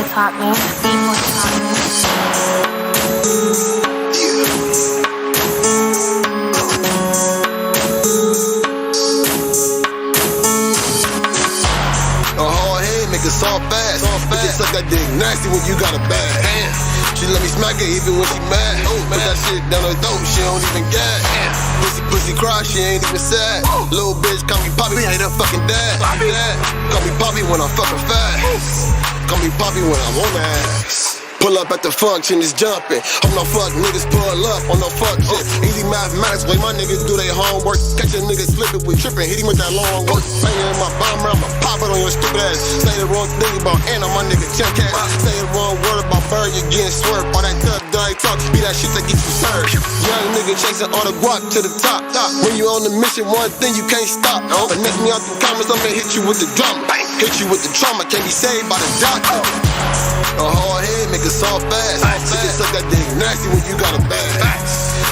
B-boy taught me. B-boy taught me. A hard head make it soft fast. Bitches suck that dick nasty when you got a bad hand. She let me smack her even when she mad. Put that shit down her throat, she don't even gag. Pussy cry, she ain't even sad. Little bitch call me Poppy, ain't her fucking dad. Call me Poppy when I'm fucking fast. Call me Poppy when I'm on ass. Pull up at the function, it's jumping. I'm no fuck niggas, pull up on no fuck shit. Easy mathematics, way my niggas do their homework. Catch a nigga slipping with tripping, hit him with that long work. Banging in my bomber, I'ma pop it on your stupid ass. Say the wrong thing about Anna, my nigga Jim Cat. Say the wrong word about Bird, you getting swerved. All that tough dirty talk, be that shit that get you served. Young nigga chasing all the guap to the top. When you on the mission, one thing you can't stop. But next me out the comments, I'ma hit you with the drama. Hit you with the trauma, can't be saved by the doctor. A hard head make it soft fast. Bitches suck that dick nasty when you got a bad.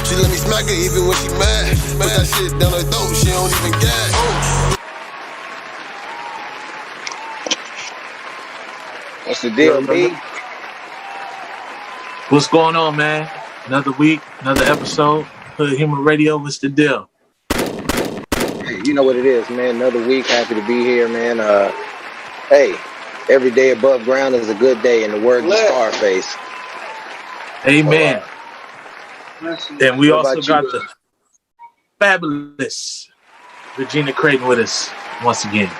She let me smack her even when she mad. Put that shit down her throat, she don't even gag. What's the deal, B? What's going on, man? Another week, another episode. Hood Human Radio, what's the deal? Hey, you know what it is, man. Another week, happy to be here, man. Hey, every day above ground is a good day, in the words of Scarface. Amen. And we What also about got you? the fabulous Regina Creighton with us once again.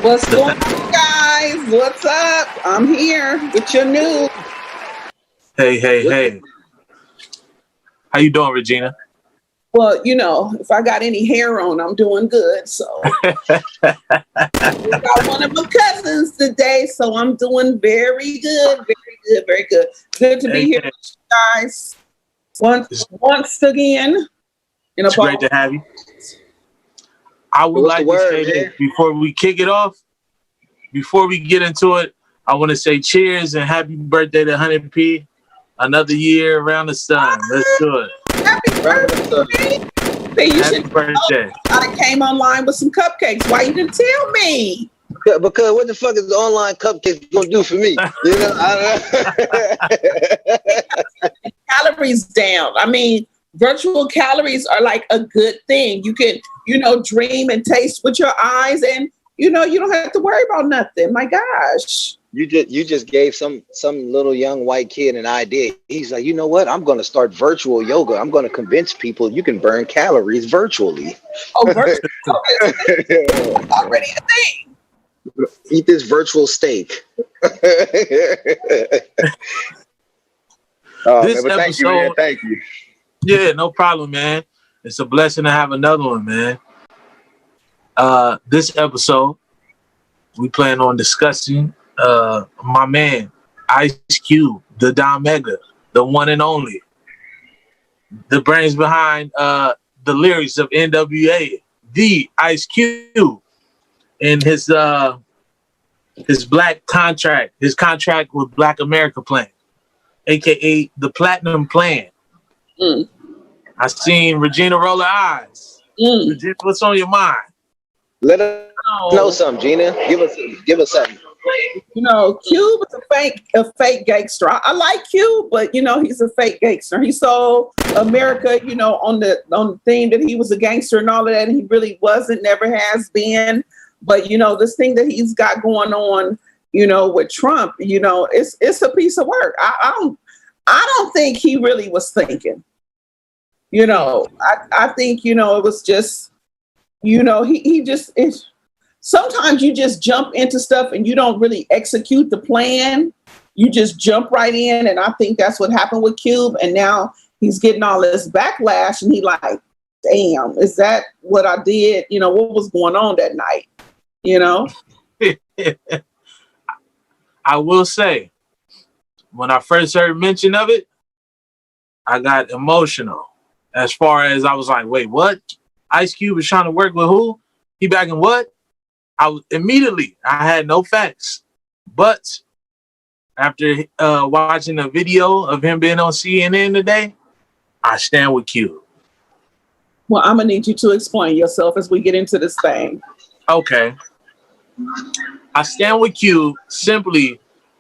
What's going on, guys? What's up? I'm here with your news. Hey. How you doing, Regina? Well, you know, if I got any hair on, I'm doing good. So I got one of my cousins today, so I'm doing very good. Good to be here with you guys once again. It's great to have you. I would like to say this before we kick it off. Before we get into it, I want to say cheers and happy birthday to 100P. Another year around the sun. Let's do it. Happy birthday. Hey, Happy birthday. I came online with some cupcakes. Why you didn't tell me? Because what the fuck is the online cupcake gonna do for me? You know, I don't know. Calories down. I mean, virtual calories are like a good thing. You can, dream and taste with your eyes, and you don't have to worry about nothing. My gosh. You just gave some little young white kid an idea. He's like, you know what? I'm going to start virtual yoga. I'm going to convince people you can burn calories virtually. Oh, virtual yoga. Already a thing. Eat this virtual steak. Thank you, man. Thank you. Yeah, no problem, man. It's a blessing to have another one, man. This episode, we plan on discussing my man, Ice Cube, the Don Mega, the one and only, the brains behind the lyrics of NWA, the Ice Cube, and his black contract, his contract with Black America Plan, aka the Platinum Plan. I seen Regina roll her eyes. Regina, what's on your mind? Let us know something, Gina. Give us something. Cube is a fake gangster. I like Cube, but he's a fake gangster. He sold America, on the theme that he was a gangster and all of that, and he really wasn't, never has been. But this thing that he's got going on, with Trump, it's a piece of work. I don't think he really was thinking. I think it was just, he just is. Sometimes you just jump into stuff and you don't really execute the plan. You just jump right in. And I think that's what happened with Cube. And now he's getting all this backlash and he like, damn, is that what I did? What was going on that night? I will say, when I first heard mention of it, I got emotional. As far as I was like, wait, what? Ice Cube is trying to work with who? He back in what? I had no facts, but after watching a video of him being on CNN today, I stand with Q. Well, I'm gonna need you to explain yourself as we get into this thing. Okay. I stand with Q simply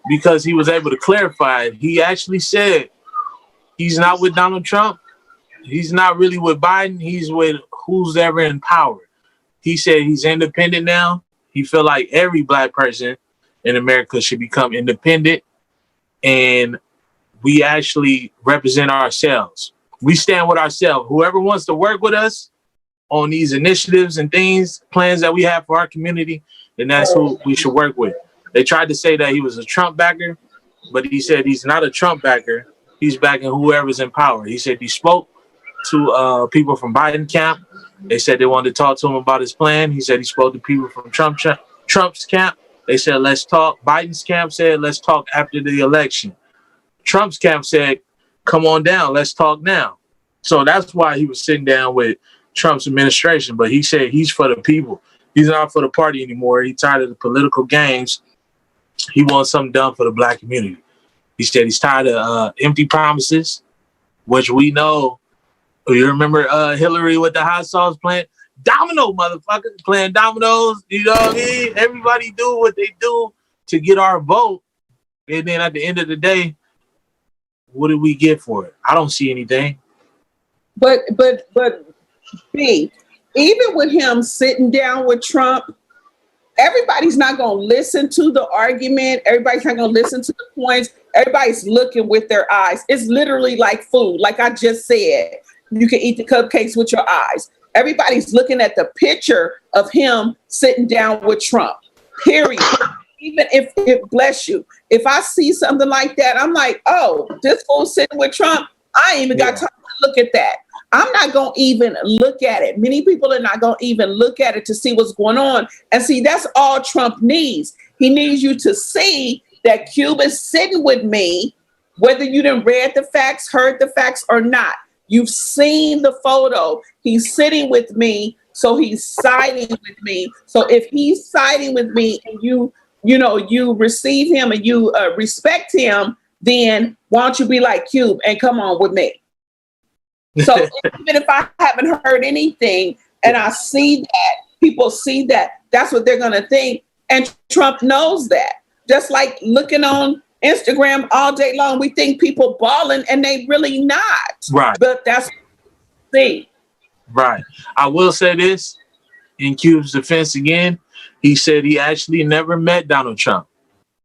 because he was able to clarify it. He actually said he's not with Donald Trump. He's not really with Biden. He's with who's ever in power. He said he's independent now. He feel like every black person in America should become independent, and we actually represent ourselves. We stand with ourselves. Whoever wants to work with us on these initiatives and things, plans that we have for our community, then that's who we should work with. They tried to say that he was a Trump backer, but he said he's not a Trump backer. He's backing whoever's in power. He said he spoke to people from Biden camp. They said they wanted to talk to him about his plan. He said he spoke to people from Trump's camp. They said, let's talk. Biden's camp said, let's talk after the election. Trump's camp said, come on down. Let's talk now. So that's why he was sitting down with Trump's administration. But he said he's for the people. He's not for the party anymore. He's tired of the political games. He wants something done for the black community. He said he's tired of empty promises, which we know. You remember Hillary with the hot sauce playing? Domino, motherfucker, playing dominoes. You know what I mean? Everybody do what they do to get our vote. And then at the end of the day, what did we get for it? I don't see anything. But B, even with him sitting down with Trump, everybody's not going to listen to the argument. Everybody's not going to listen to the points. Everybody's looking with their eyes. It's literally like food. Like I just said, you can eat the cupcakes with your eyes. Everybody's looking at the picture of him sitting down with Trump, period. Even if bless you, if I see something like that, I'm like, oh, this fool sitting with Trump, I ain't even got time to look at that. I'm not going to even look at it. Many people are not going to even look at it to see what's going on. And see, that's all Trump needs. He needs you to see that Cuba's sitting with me, whether you done read the facts, heard the facts or not. You've seen the photo. He's sitting with me, so he's siding with me. So if he's siding with me and you receive him and you respect him, then why don't you be like Cube and come on with me? So even if I haven't heard anything and I see that, people see that, that's what they're going to think. And Trump knows that. Just like looking on Instagram all day long, we think people balling and they really not. Right. But that's the thing. Right. I will say this in Cube's defense again. He said he actually never met Donald Trump.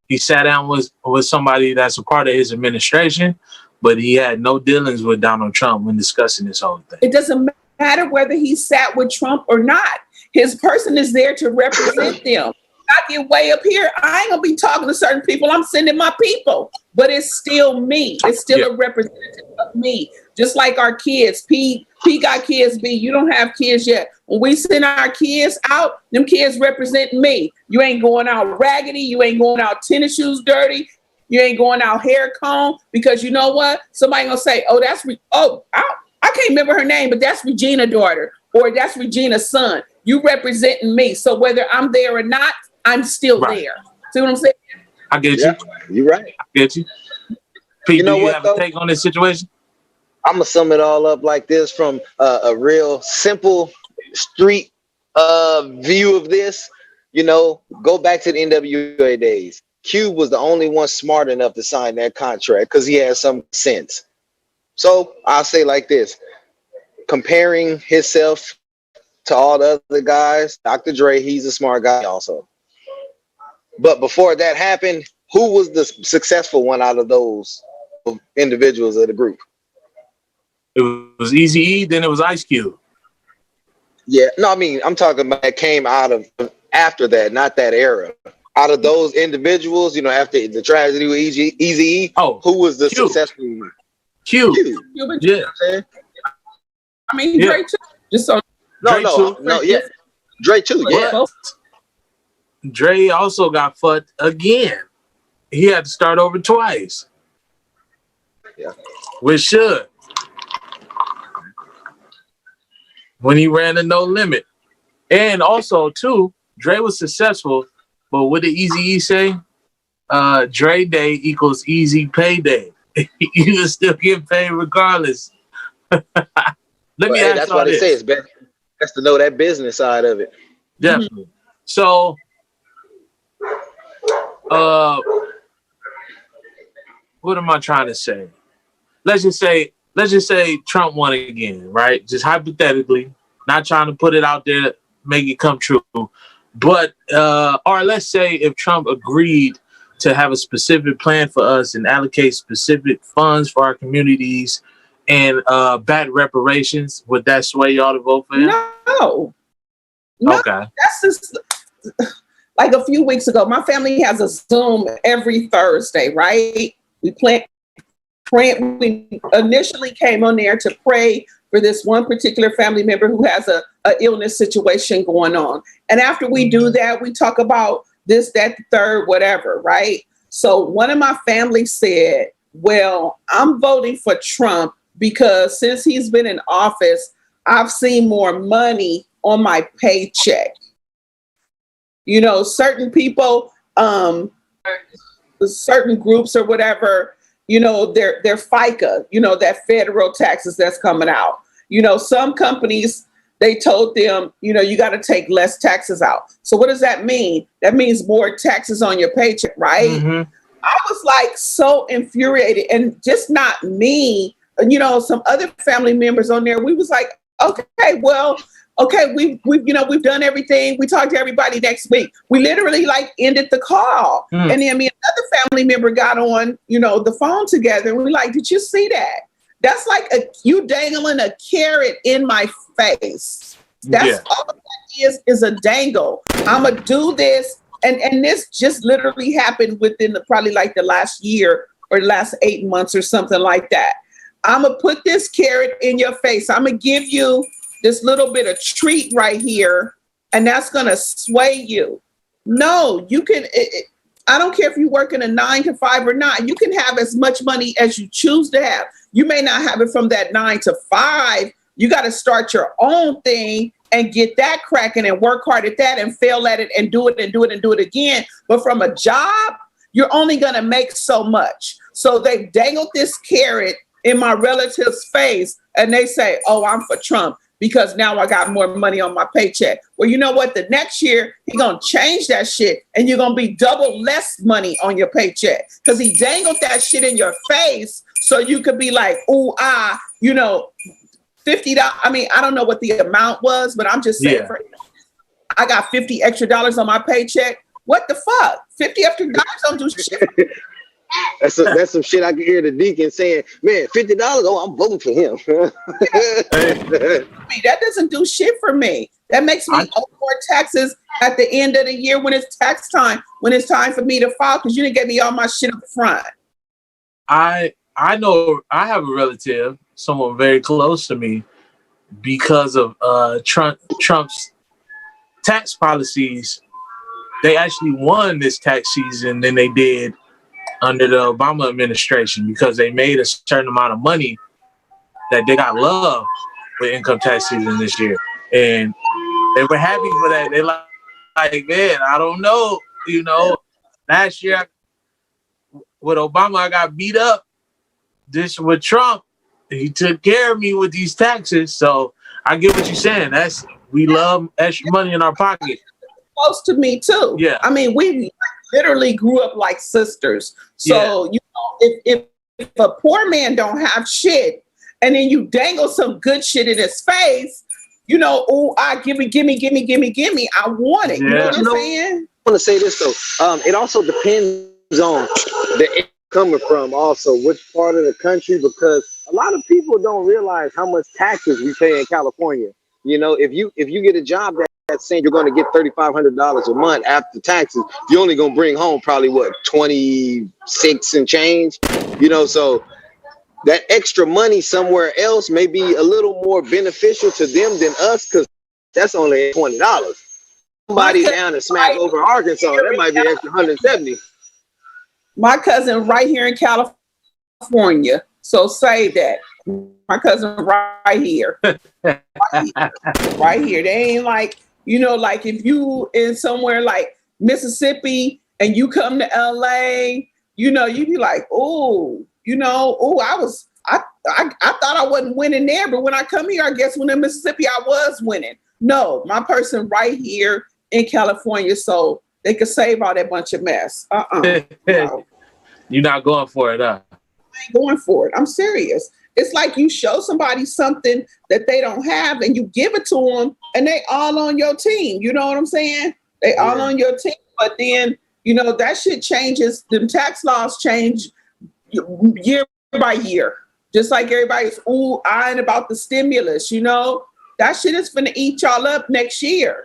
He sat down with somebody that's a part of his administration, but he had no dealings with Donald Trump when discussing this whole thing. It doesn't matter whether he sat with Trump or not. His person is there to represent them. I get way up here, I ain't gonna be talking to certain people. I'm sending my people, but it's still me. It's still a representative of me. Just like our kids. P got kids. B, you don't have kids yet. When we send our kids out, them kids represent me. You ain't going out raggedy. You ain't going out tennis shoes dirty. You ain't going out hair comb, because you know what? Somebody gonna say, "Oh, I can't remember her name, but that's Regina's daughter, or that's Regina's son." You representing me. So whether I'm there or not, I'm still there. See what I'm saying? I get you. You're right. I get you. Pete, You know do you what, have though? a take on this situation? I'm gonna sum it all up like this from a real simple street view of this. You know, go back to the NWA days. Cube was the only one smart enough to sign that contract because he had some sense. So I'll say like this: comparing himself to all the other guys, Dr. Dre, he's a smart guy also. But before that happened, who was the successful one out of those individuals of the group? It was Eazy-E, then it was Ice Cube. Yeah, no, I mean, I'm talking about that came out of after that, not that era. Out of those individuals, you know, after the tragedy with Eazy-E, who was the successful one? Cube. Yeah. I mean, Dre too. Just so No, yeah. Dre too, yeah. Dre also got fucked again. He had to start over twice. Yeah. With Suge. When he ran the No Limit. And also, too, Dre was successful, but what did Eazy-E say? Dre Day equals easy payday. You can still get paid regardless. Let me ask that's y'all why they this. say it's best to know that business side of it. Definitely. So, what am I trying to say? Let's just say Trump won again, right? Just hypothetically, not trying to put it out there, make it come true. But or let's say if Trump agreed to have a specific plan for us and allocate specific funds for our communities and bad reparations, would that sway y'all to vote for him? No. Okay. That's just like a few weeks ago. My family has a Zoom every Thursday, right? We initially came on there to pray for this one particular family member who has a illness situation going on. And after we do that, we talk about this, that, the third, whatever, right? So one of my family said, well, I'm voting for Trump because since he's been in office, I've seen more money on my paycheck. You know, certain people, certain groups or whatever, you know, their FICA, you know, that federal taxes that's coming out. You know, some companies, they told them, you know, you got to take less taxes out. So what does that mean? That means more taxes on your paycheck, right? Mm-hmm. I was like so infuriated, and just not me, you know, some other family members on there. We was like, okay, well, okay, we've done everything. We talked to everybody next week. We literally like ended the call. And then me and another family member got on, you know, the phone together. And we like, did you see that? That's like you dangling a carrot in my face. That's all that is a dangle. I'm going to do this. And this just literally happened within probably like the last year or the last 8 months or something like that. I'm going to put this carrot in your face. I'm going to give you this little bit of treat right here, and that's going to sway you. No, you can, I don't care if you work in a 9 to 5 or not, you can have as much money as you choose to have. You may not have it from that 9 to 5. You got to start your own thing and get that cracking and work hard at that and fail at it and do it and do it and do it again. But from a job, you're only going to make so much. So they dangled this carrot in my relative's face and they say, oh, I'm for Trump because now I got more money on my paycheck. Well, you know what? The next year, he's going to change that shit and you're going to be double less money on your paycheck because he dangled that shit in your face so you could be like, ooh, you know, $50. I mean, I don't know what the amount was, but I'm just saying, I got $50 extra on my paycheck. What the fuck? $50 extra don't do shit. That's some shit I can hear the deacon saying, man, $50, oh, I'm voting for him. That doesn't do shit for me. That makes me owe more taxes at the end of the year when it's tax time, when it's time for me to file, because you didn't get me all my shit up front. I know I have a relative, someone very close to me, because of Trump's tax policies. They actually won this tax season than they did under the Obama administration because they made a certain amount of money that they got love with income tax season this year. And they were happy for that. They like, man, I don't know. You know, last year with Obama, I got beat up. This with Trump, he took care of me with these taxes. So I get what you're saying. We love extra money in our pocket. Close to me too. Yeah. I mean, we literally grew up like sisters. So you know, if a poor man don't have shit, and then you dangle some good shit in his face, you know, oh, gimme. I want it. You know what I'm saying? I want to say this though. It also depends on the coming from also which part of the country, because a lot of people don't realize how much taxes we pay in California. You know, if you get a job that's saying you're going to get $3,500 a month after taxes, you're only going to bring home probably what, 26 and change, you know, so that extra money somewhere else may be a little more beneficial to them than us, because that's only $20. Somebody down in Smackover, Arkansas, that might be extra 170. My cousin right here in California, so say that. My cousin right here. Right here. They ain't like, you know, like if you in somewhere like Mississippi and you come to LA, you know, you be like, oh, you know, oh, I thought I wasn't winning there, but when I come here, I guess when in Mississippi, I was winning. No, my person right here in California, so they could save all that bunch of mess. No. You're not going for it, huh? ain't going for it. I'm serious. It's like you show somebody something that they don't have and you give it to them and they all on your team. You know what I'm saying? They all on your team. But then, that shit changes. The tax laws change year by year. Just like everybody's eyeing about the stimulus, that shit is finna eat y'all up next year.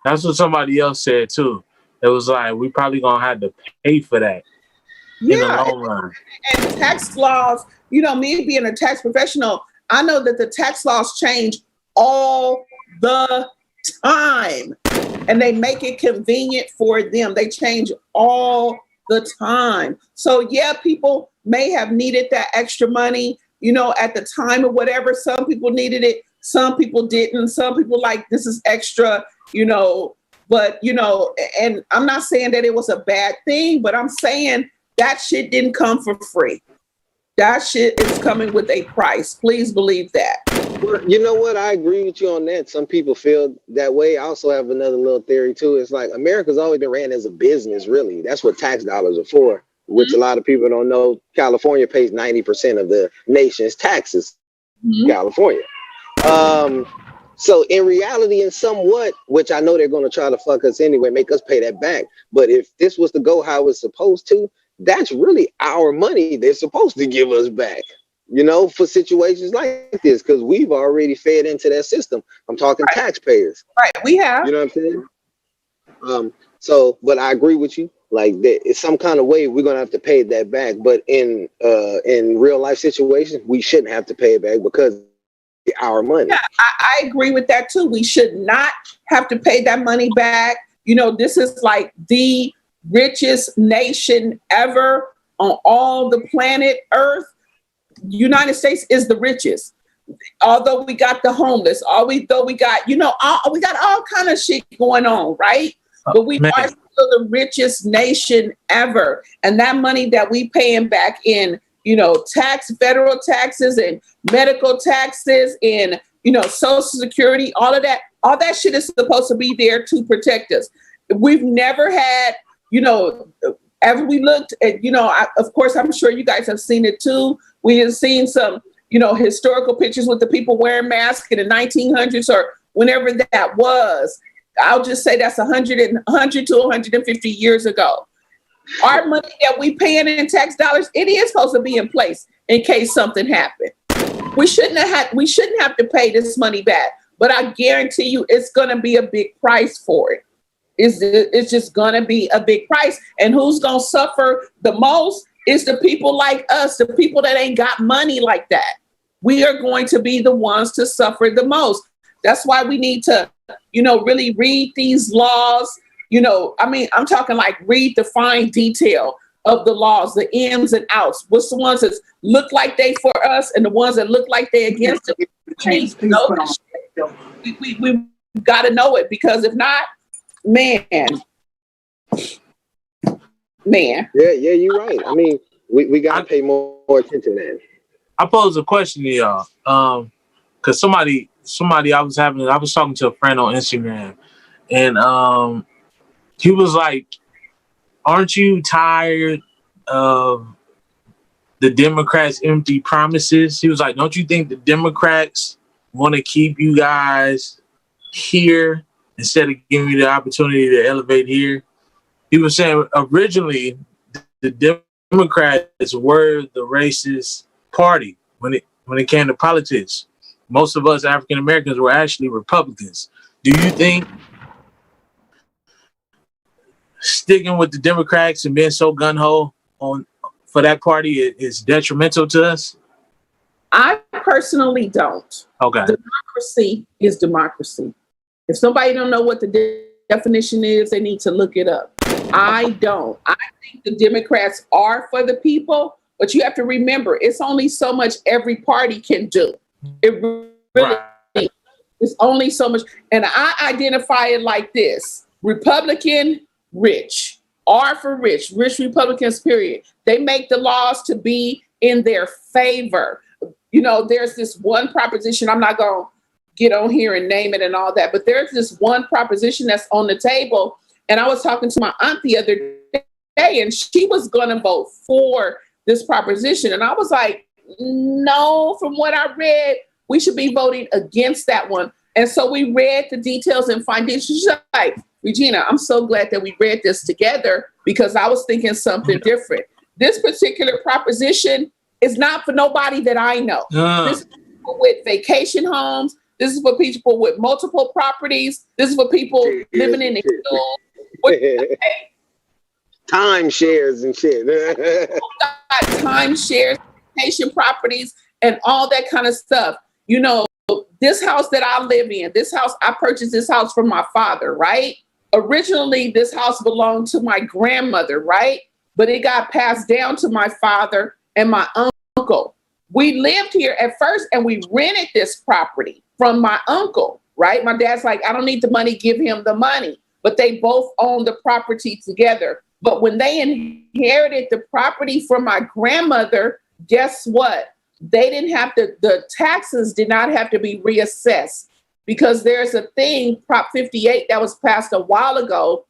That's what somebody else said too. It was like, we probably gonna have to pay for that in the long run. And tax laws, me being a tax professional, I know that the tax laws change all the time and they make it convenient for them. They change all the time. So yeah, people may have needed that extra money, at the time or whatever. Some people needed it. Some people didn't. Some people like, this is extra, but, and I'm not saying that it was a bad thing, but I'm saying that shit didn't come for free. That shit is coming with a price. Please believe that. Well, you know what? I agree with you on that. Some people feel that way. I also have another little theory too. It's like America's always been ran as a business, really. That's what tax dollars are for, which a lot of people don't know. California pays 90% of the nation's taxes. California. So in reality, and somewhat, which I know they're going to try to fuck us anyway, make us pay that back. But if this was to go how it's supposed to, that's really our money they're supposed to give us back, for situations like this, because we've already fed into that system. I'm talking taxpayers. Right, we have. You know what I'm saying? But I agree with you. Like, it's some kind of way we're going to have to pay that back. But in real life situations, we shouldn't have to pay it back because our money. Yeah, I agree with that too. We should not have to pay that money back. This is like the richest nation ever on all the planet Earth. United States is the richest. Although we got the homeless, we got, we got all kind of shit going on, right? But we are still the richest nation ever. And that money that we paying back in, federal taxes and medical taxes and, Social Security, all that shit is supposed to be there to protect us. We've never had, as we looked at, of course, I'm sure you guys have seen it too. We have seen some, historical pictures with the people wearing masks in the 1900s or whenever that was. I'll just say that's 100 to 150 years ago. Our money that we paying in tax dollars, it is supposed to be in place in case something happened. We shouldn't have to pay this money back, but I guarantee you it's going to be a big price for it. It's just going to be a big price. And who's going to suffer the most is the people like us, the people that ain't got money like that. We are going to be the ones to suffer the most. That's why we need to, really read these laws. I'm talking like read the fine detail of the laws, the ins and outs. What's the ones that look like they for us and the ones that look like they against us? We got to know it, because if not, man. Yeah, you're right. I mean, we got to pay more attention to that. I pose a question to y'all. Because somebody I was talking to a friend on Instagram, and he was like, aren't you tired of the Democrats' empty promises? He was like, don't you think the Democrats want to keep you guys here instead of giving you the opportunity to elevate here? He was saying originally the Democrats were the racist party when it came to politics. Most of us African Americans were actually Republicans. Do you think sticking with the Democrats and being so gun-ho for that party is detrimental to us? I personally don't. Okay. Democracy is democracy. If somebody don't know what the definition is, they need to look it up. I don't. I think the Democrats are for the people, but you have to remember, it's only so much every party can do. It really is. It's only so much. And I identify it like this: Republican, rich. R for rich Republicans, period. They make the laws to be in their favor. There's this one proposition, I'm not going to get on here and name it and all that, but there's this one proposition that's on the table. And I was talking to my aunt the other day, and she was going to vote for this proposition. And I was like, no, from what I read, we should be voting against that one. And so we read the details and findings. She's like, Regina, I'm so glad that we read this together because I was thinking something different. This particular proposition is not for nobody that I know. This is for people with vacation homes. This is for people with multiple properties. This is for people living in the hills. Timeshares and shit. Timeshares, vacation properties, and all that kind of stuff. You know, this house that I live in, I purchased this house from my father, right? Originally, this house belonged to my grandmother, right? But it got passed down to my father and my uncle. We lived here at first and we rented this property from my uncle, right? My dad's like, I don't need the money, give him the money. But they both own the property together. But when they inherited the property from my grandmother, guess what? They didn't have to, the taxes did not have to be reassessed because there's a thing, Prop 58, that was passed a while ago,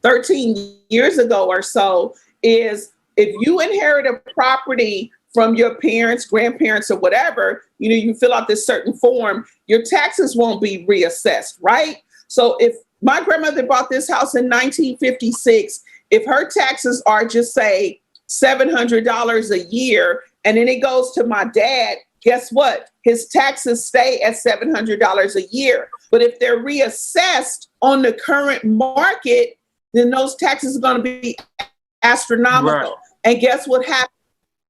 13 years ago or so, is if you inherit a property from your parents, grandparents, or whatever, you know, you fill out this certain form, your taxes won't be reassessed, right? So if my grandmother bought this house in 1956, if her taxes are just say $700 a year, and then it goes to my dad, guess what? His taxes stay at $700 a year. But if they're reassessed on the current market, then those taxes are going to be astronomical. Right. And guess what happens?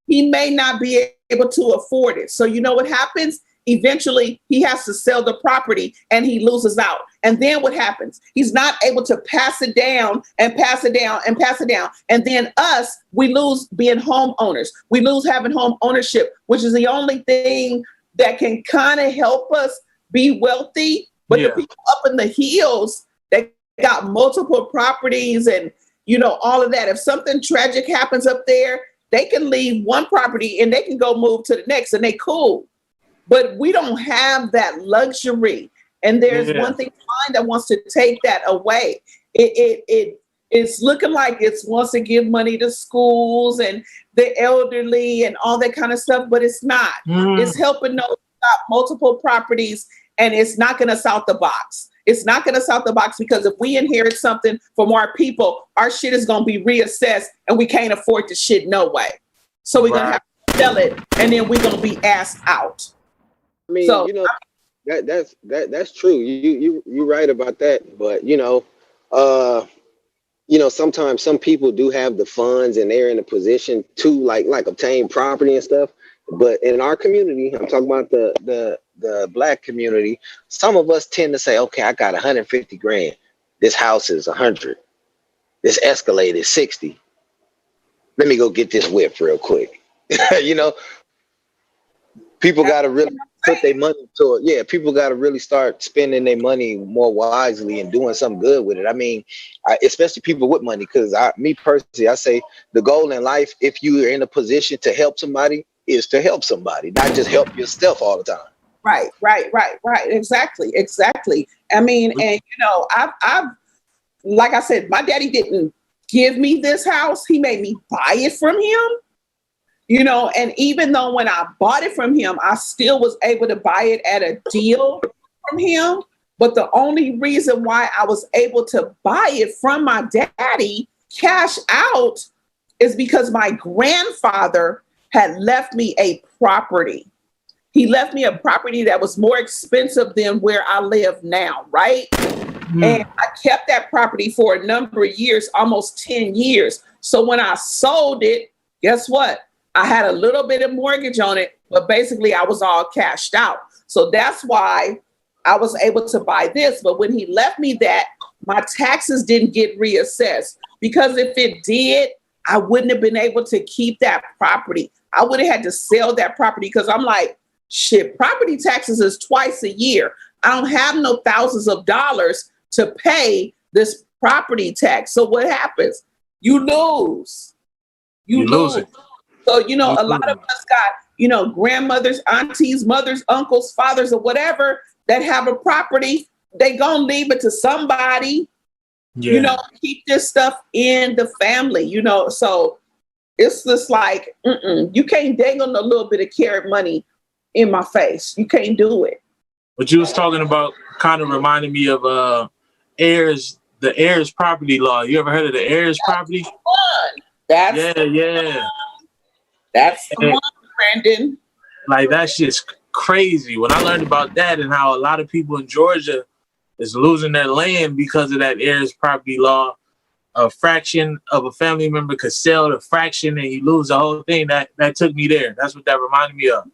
He may not be able to afford it. So you know what happens? Eventually, he has to sell the property and he loses out. And then what happens? He's not able to pass it down and pass it down and pass it down. And then us, we lose being homeowners. We lose having home ownership, which is the only thing that can kind of help us be wealthy. But the people up in the hills, they got multiple properties and, you know, all of that. If something tragic happens up there, they can leave one property and they can go move to the next and they cool. But we don't have that luxury. And there's one thing behind that wants to take that away. It's looking like it wants to give money to schools and the elderly and all that kind of stuff, but it's not. It's helping those got multiple properties, and it's knocking us out the box. It's knocking us out the box because if we inherit something from our people, our shit is going to be reassessed and we can't afford the shit no way. So we're going to have to sell it and then we're going to be asked out. I mean, so, you know, that's true. You're right about that. But, you know, sometimes some people do have the funds and they're in a position to like obtain property and stuff. But in our community, I'm talking about the Black community, some of us tend to say, okay, I got 150 grand. This house is 100. This Escalade is 60. Let me go get this whip real quick. You know, people got to really put their money to it. Yeah, people got to really start spending their money more wisely and doing something good with it. I mean, especially people with money, because me personally, I say the goal in life, if you are in a position to help somebody, is to help somebody, not just help yourself all the time. Right. Exactly. I mean, and you know, I've like I said, my daddy didn't give me this house. He made me buy it from him. You know, and even though when I bought it from him, I still was able to buy it at a deal from him. But the only reason why I was able to buy it from my daddy cash out is because my grandfather had left me a property. He left me a property that was more expensive than where I live now, right? And I kept that property for a number of years, almost 10 years. So when I sold it, guess what? I had a little bit of mortgage on it, but basically I was all cashed out. So that's why I was able to buy this. But when he left me that, my taxes didn't get reassessed, because if it did, I wouldn't have been able to keep that property. I would have had to sell that property because I'm like, shit, property taxes is twice a year. I don't have no thousands of dollars to pay this property tax. So what happens? You lose. You lose. So, you know, a lot of us got, you know, grandmothers, aunties, mothers, uncles, fathers, or whatever that have a property. They gonna leave it to somebody, you know, keep this stuff in the family, you know. So it's just like, you can't dangle a little bit of carrot money in my face. You can't do it. What you was talking about kind of reminded me of the heirs property law. You ever heard of the heirs property? That's Yeah. That's the one, Brandon. Like, that's just crazy. When I learned about that and how a lot of people in Georgia is losing their land because of that heirs property law, a fraction of a family member could sell the fraction and you lose the whole thing. That took me there. That's what that reminded me of.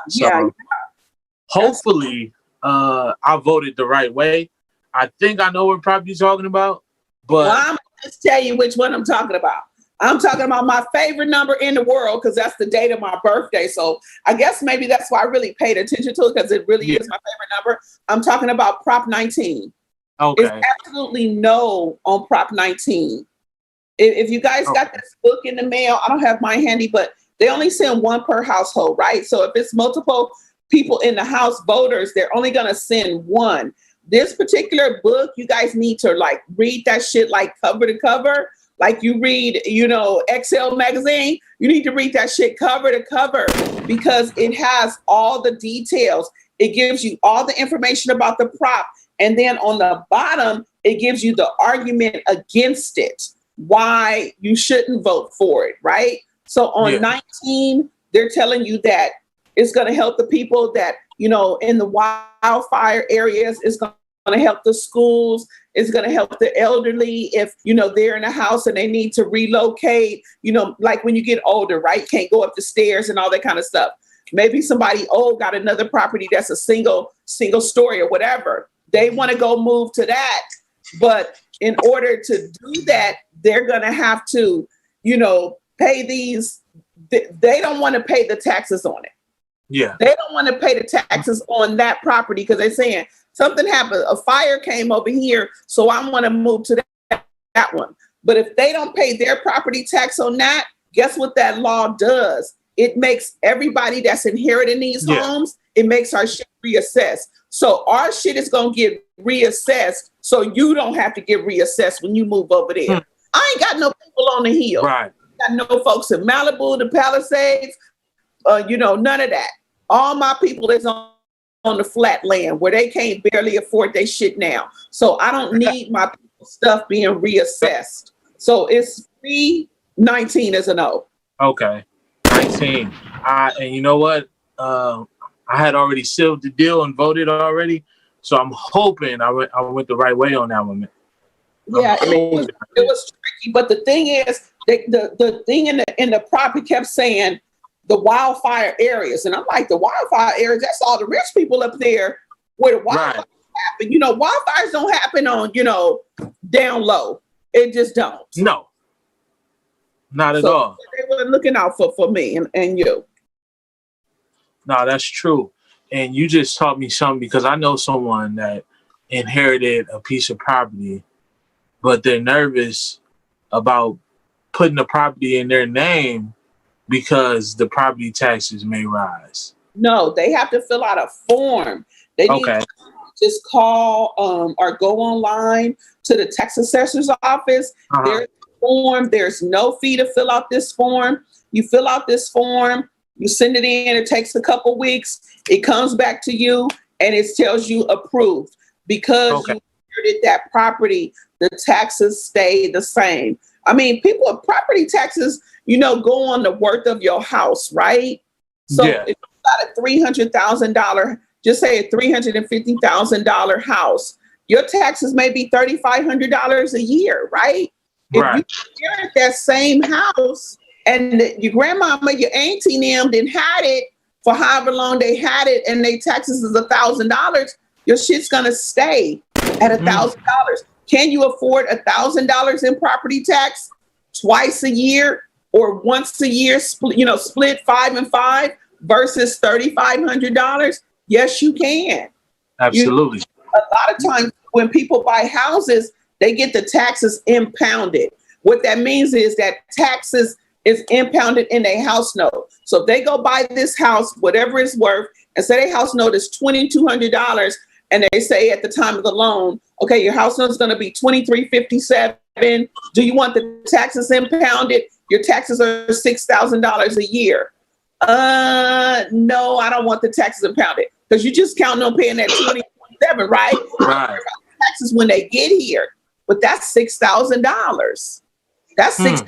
So hopefully I voted the right way. I think I know what property you're talking about, but I'm gonna just tell you which one I'm talking about. I'm talking about my favorite number in the world because that's the date of my birthday. So I guess maybe that's why I really paid attention to it, because it really is my favorite number. I'm talking about Prop 19. okay. It's absolutely no on Prop 19. If you guys got this book in the mail, I don't have mine handy, but they only send one per household, right? So if it's multiple people in the house, voters, they're only going to send one. This particular book, you guys need to like read that shit like cover to cover. Like you read, Excel magazine, you need to read that shit cover to cover because it has all the details. It gives you all the information about the prop. And then on the bottom, it gives you the argument against it, why you shouldn't vote for it, right? So on 19, they're telling you that it's going to help the people that, in the wildfire areas. It's going to help the schools. It's going to help the elderly if, they're in a house and they need to relocate, like when you get older, right? Can't go up the stairs and all that kind of stuff. Maybe somebody old got another property that's a single story or whatever. They want to go move to that. But in order to do that, they're going to have to, pay these. They don't want to pay the taxes on it. Yeah. They don't want to pay the taxes on that property because they're saying something happened. A fire came over here, so I want to move to that one. But if they don't pay their property tax on that, guess what that law does? It makes everybody that's inheriting these homes, it makes our shit reassessed. So our shit is going to get reassessed so you don't have to get reassessed when you move over there. I ain't got no people on the hill. Right. Got no folks in Malibu, the Palisades, none of that. All my people is on the flat land where they can't barely afford their shit now. So I don't need my people's stuff being reassessed. So it's 319 as a no. Okay. 19. And you know what? I had already sealed the deal and voted already. So I'm hoping I went the right way on that one. Yeah, it was tricky. But the thing is, the thing in the prop, it kept saying the wildfire areas. And I'm like, the wildfire areas, that's all the rich people up there where the wildfires happen. Wildfires don't happen on, down low. It just don't. No. Not at all. They were looking out for me and you. No, that's true. And you just taught me something because I know someone that inherited a piece of property, but they're nervous about putting the property in their name because the property taxes may rise. No, they have to fill out a form. They need to just call or go online to the tax assessor's office. There's a form. There's no fee to fill out this form. You fill out this form, you send it in. It takes a couple weeks. It comes back to you, and it tells you approved. Because you inherited that property, the taxes stay the same. I mean, property taxes, go on the worth of your house, right? So if you got a $300,000, just say a $350,000 house, your taxes may be $3,500 a year, right? If you inherit that same house and your grandmama, your auntie, them didn't had it for however long they had it, and their taxes is $1,000, your shit's gonna stay at $1,000. Can you afford $1,000 in property tax twice a year or once a year? Split 5 and 5 versus $3,500. Yes, you can. Absolutely. A lot of times when people buy houses, they get the taxes impounded. What that means is that taxes is impounded in a house note. So if they go buy this house, whatever it's worth, and say their house note is $2,200, and they say at the time of the loan, okay, your house note is going to be $2,357, Do you want the taxes impounded? Your taxes are $6,000 a year. No, I don't want the taxes impounded because you just counting on paying that 2027, right? Right. Taxes when they get here, but that's $6,000. That's $6,000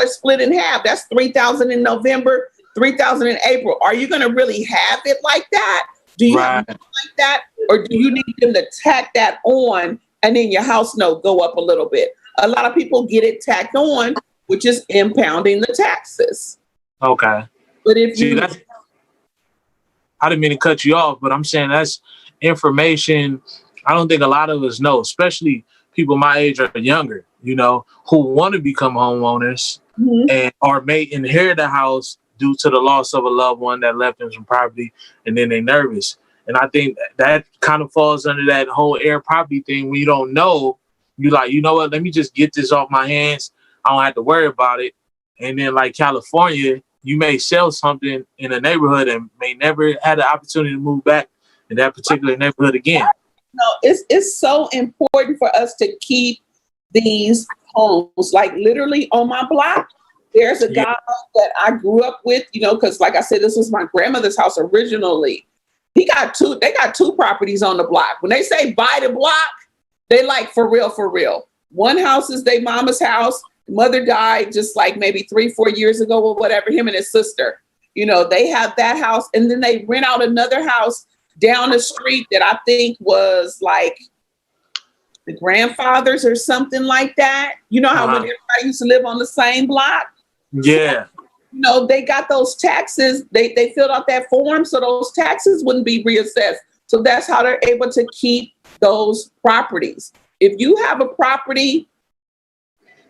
split in half. That's $3,000 in November, $3,000 in April. Are you going to really have it like that? Do you have it like that, or do you need them to tack that on and then your house note go up a little bit? A lot of people get it tacked on, which is impounding the taxes. Okay. But if See, you, I didn't mean to cut you off, but I'm saying that's information I don't think a lot of us know, especially people my age or younger, you know, who want to become homeowners and or may inherit a house due to the loss of a loved one that left them some property, and then they're nervous. And I think that kind of falls under that whole air property thing. When you don't know, you like, you know what, let me just get this off my hands. I don't have to worry about it. And then like California, you may sell something in a neighborhood and may never had the opportunity to move back in that particular neighborhood again. No, it's so important for us to keep these homes. Like literally on my block, there's a guy that I grew up with, you know, because like I said, this was my grandmother's house originally. They got two properties on the block. When they say buy the block, they like for real. One house is their mama's house. Mother died just like maybe 3-4 years ago or whatever, him and his sister. You know, they have that house, and then they rent out another house down the street that I think was like the grandfather's or something like that. You know how when everybody used to live on the same block? Yeah. You know, they got those taxes. They filled out that form so those taxes wouldn't be reassessed. So that's how they're able to keep those properties. If you have a property,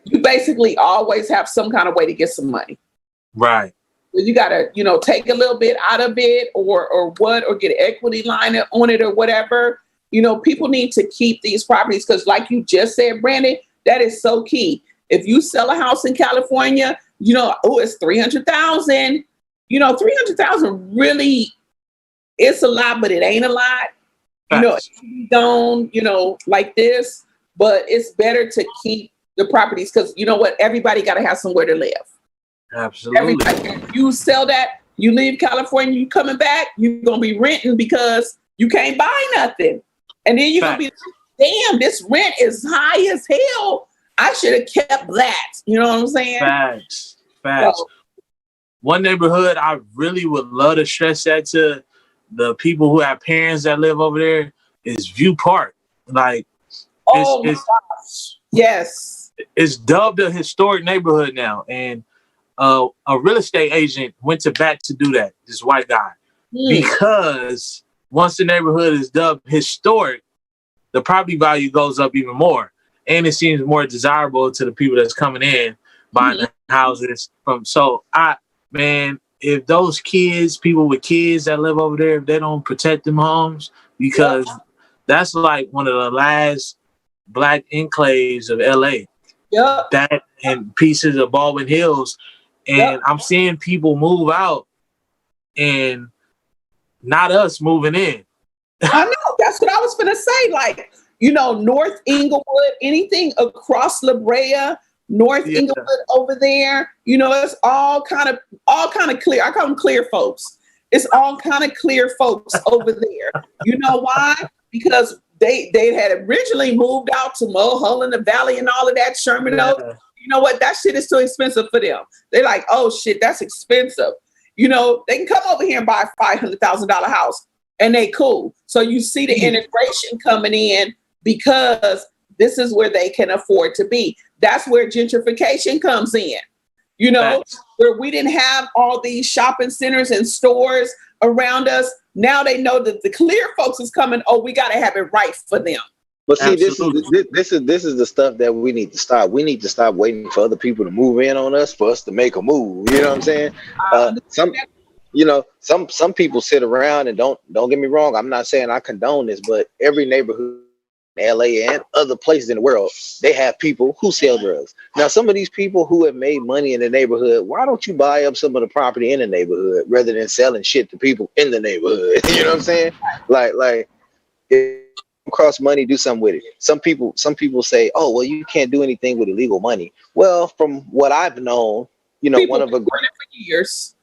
you basically always have some kind of way to get some money. Right. You got to, you know, take a little bit out of it or get an equity line on it or whatever. You know, people need to keep these properties because like you just said, Brandon, that is so key. If you sell a house in California, you know, oh, it's 300,000. You know, 300,000 really, it's a lot, but it ain't a lot. You know, you don't, you know, like this, but it's better to keep the properties because you know what? Everybody got to have somewhere to live. Absolutely. Everybody, if you sell that, you leave California, you coming back, you're going to be renting because you can't buy nothing. And then you're going to be, damn, this rent is high as hell. I should have kept that. You know what I'm saying? Facts. So, one neighborhood I really would love to stress that to the people who have parents that live over there is View Park. Like, gosh. Yes. It's dubbed a historic neighborhood now. And a real estate agent went to bat to do that, this white guy. Because once the neighborhood is dubbed historic, the property value goes up even more. And it seems more desirable to the people that's coming in, buying the houses from. So if those kids, people with kids that live over there, if they don't protect them homes, because that's like one of the last black enclaves of LA. Yep. That and pieces of Baldwin Hills. And I'm seeing people move out and not us moving in. I know. That's what I was going to say. Like, you know, North Inglewood, anything across La Brea, North Inglewood over there, you know, it's all kind of clear. I call them clear folks. It's all kind of clear folks over there. You know why? Because they had originally moved out to Mulholland, the Valley, and all of that, Sherman Oaks. You know what? That shit is too expensive for them. They're like, oh shit, that's expensive. You know, they can come over here and buy a $500,000 house, and they cool. So you see the integration coming in because this is where they can afford to be. That's where gentrification comes in. You know, where we didn't have all these shopping centers and stores around us. Now they know that the clear folks is coming. Oh, we got to have it right for them. But see, this is the stuff that we need to stop. We need to stop waiting for other people to move in on us for us to make a move. You know what I'm saying? Some people sit around and don't get me wrong. I'm not saying I condone this, but every neighborhood in LA and other places in the world, they have people who sell drugs. Now, some of these people who have made money in the neighborhood, why don't you buy up some of the property in the neighborhood rather than selling shit to people in the neighborhood? You know what I'm saying? Like. across money, do something with it. Some people say, "Oh, well, you can't do anything with illegal money." Well, from what I've known, People one of been a doing it for years.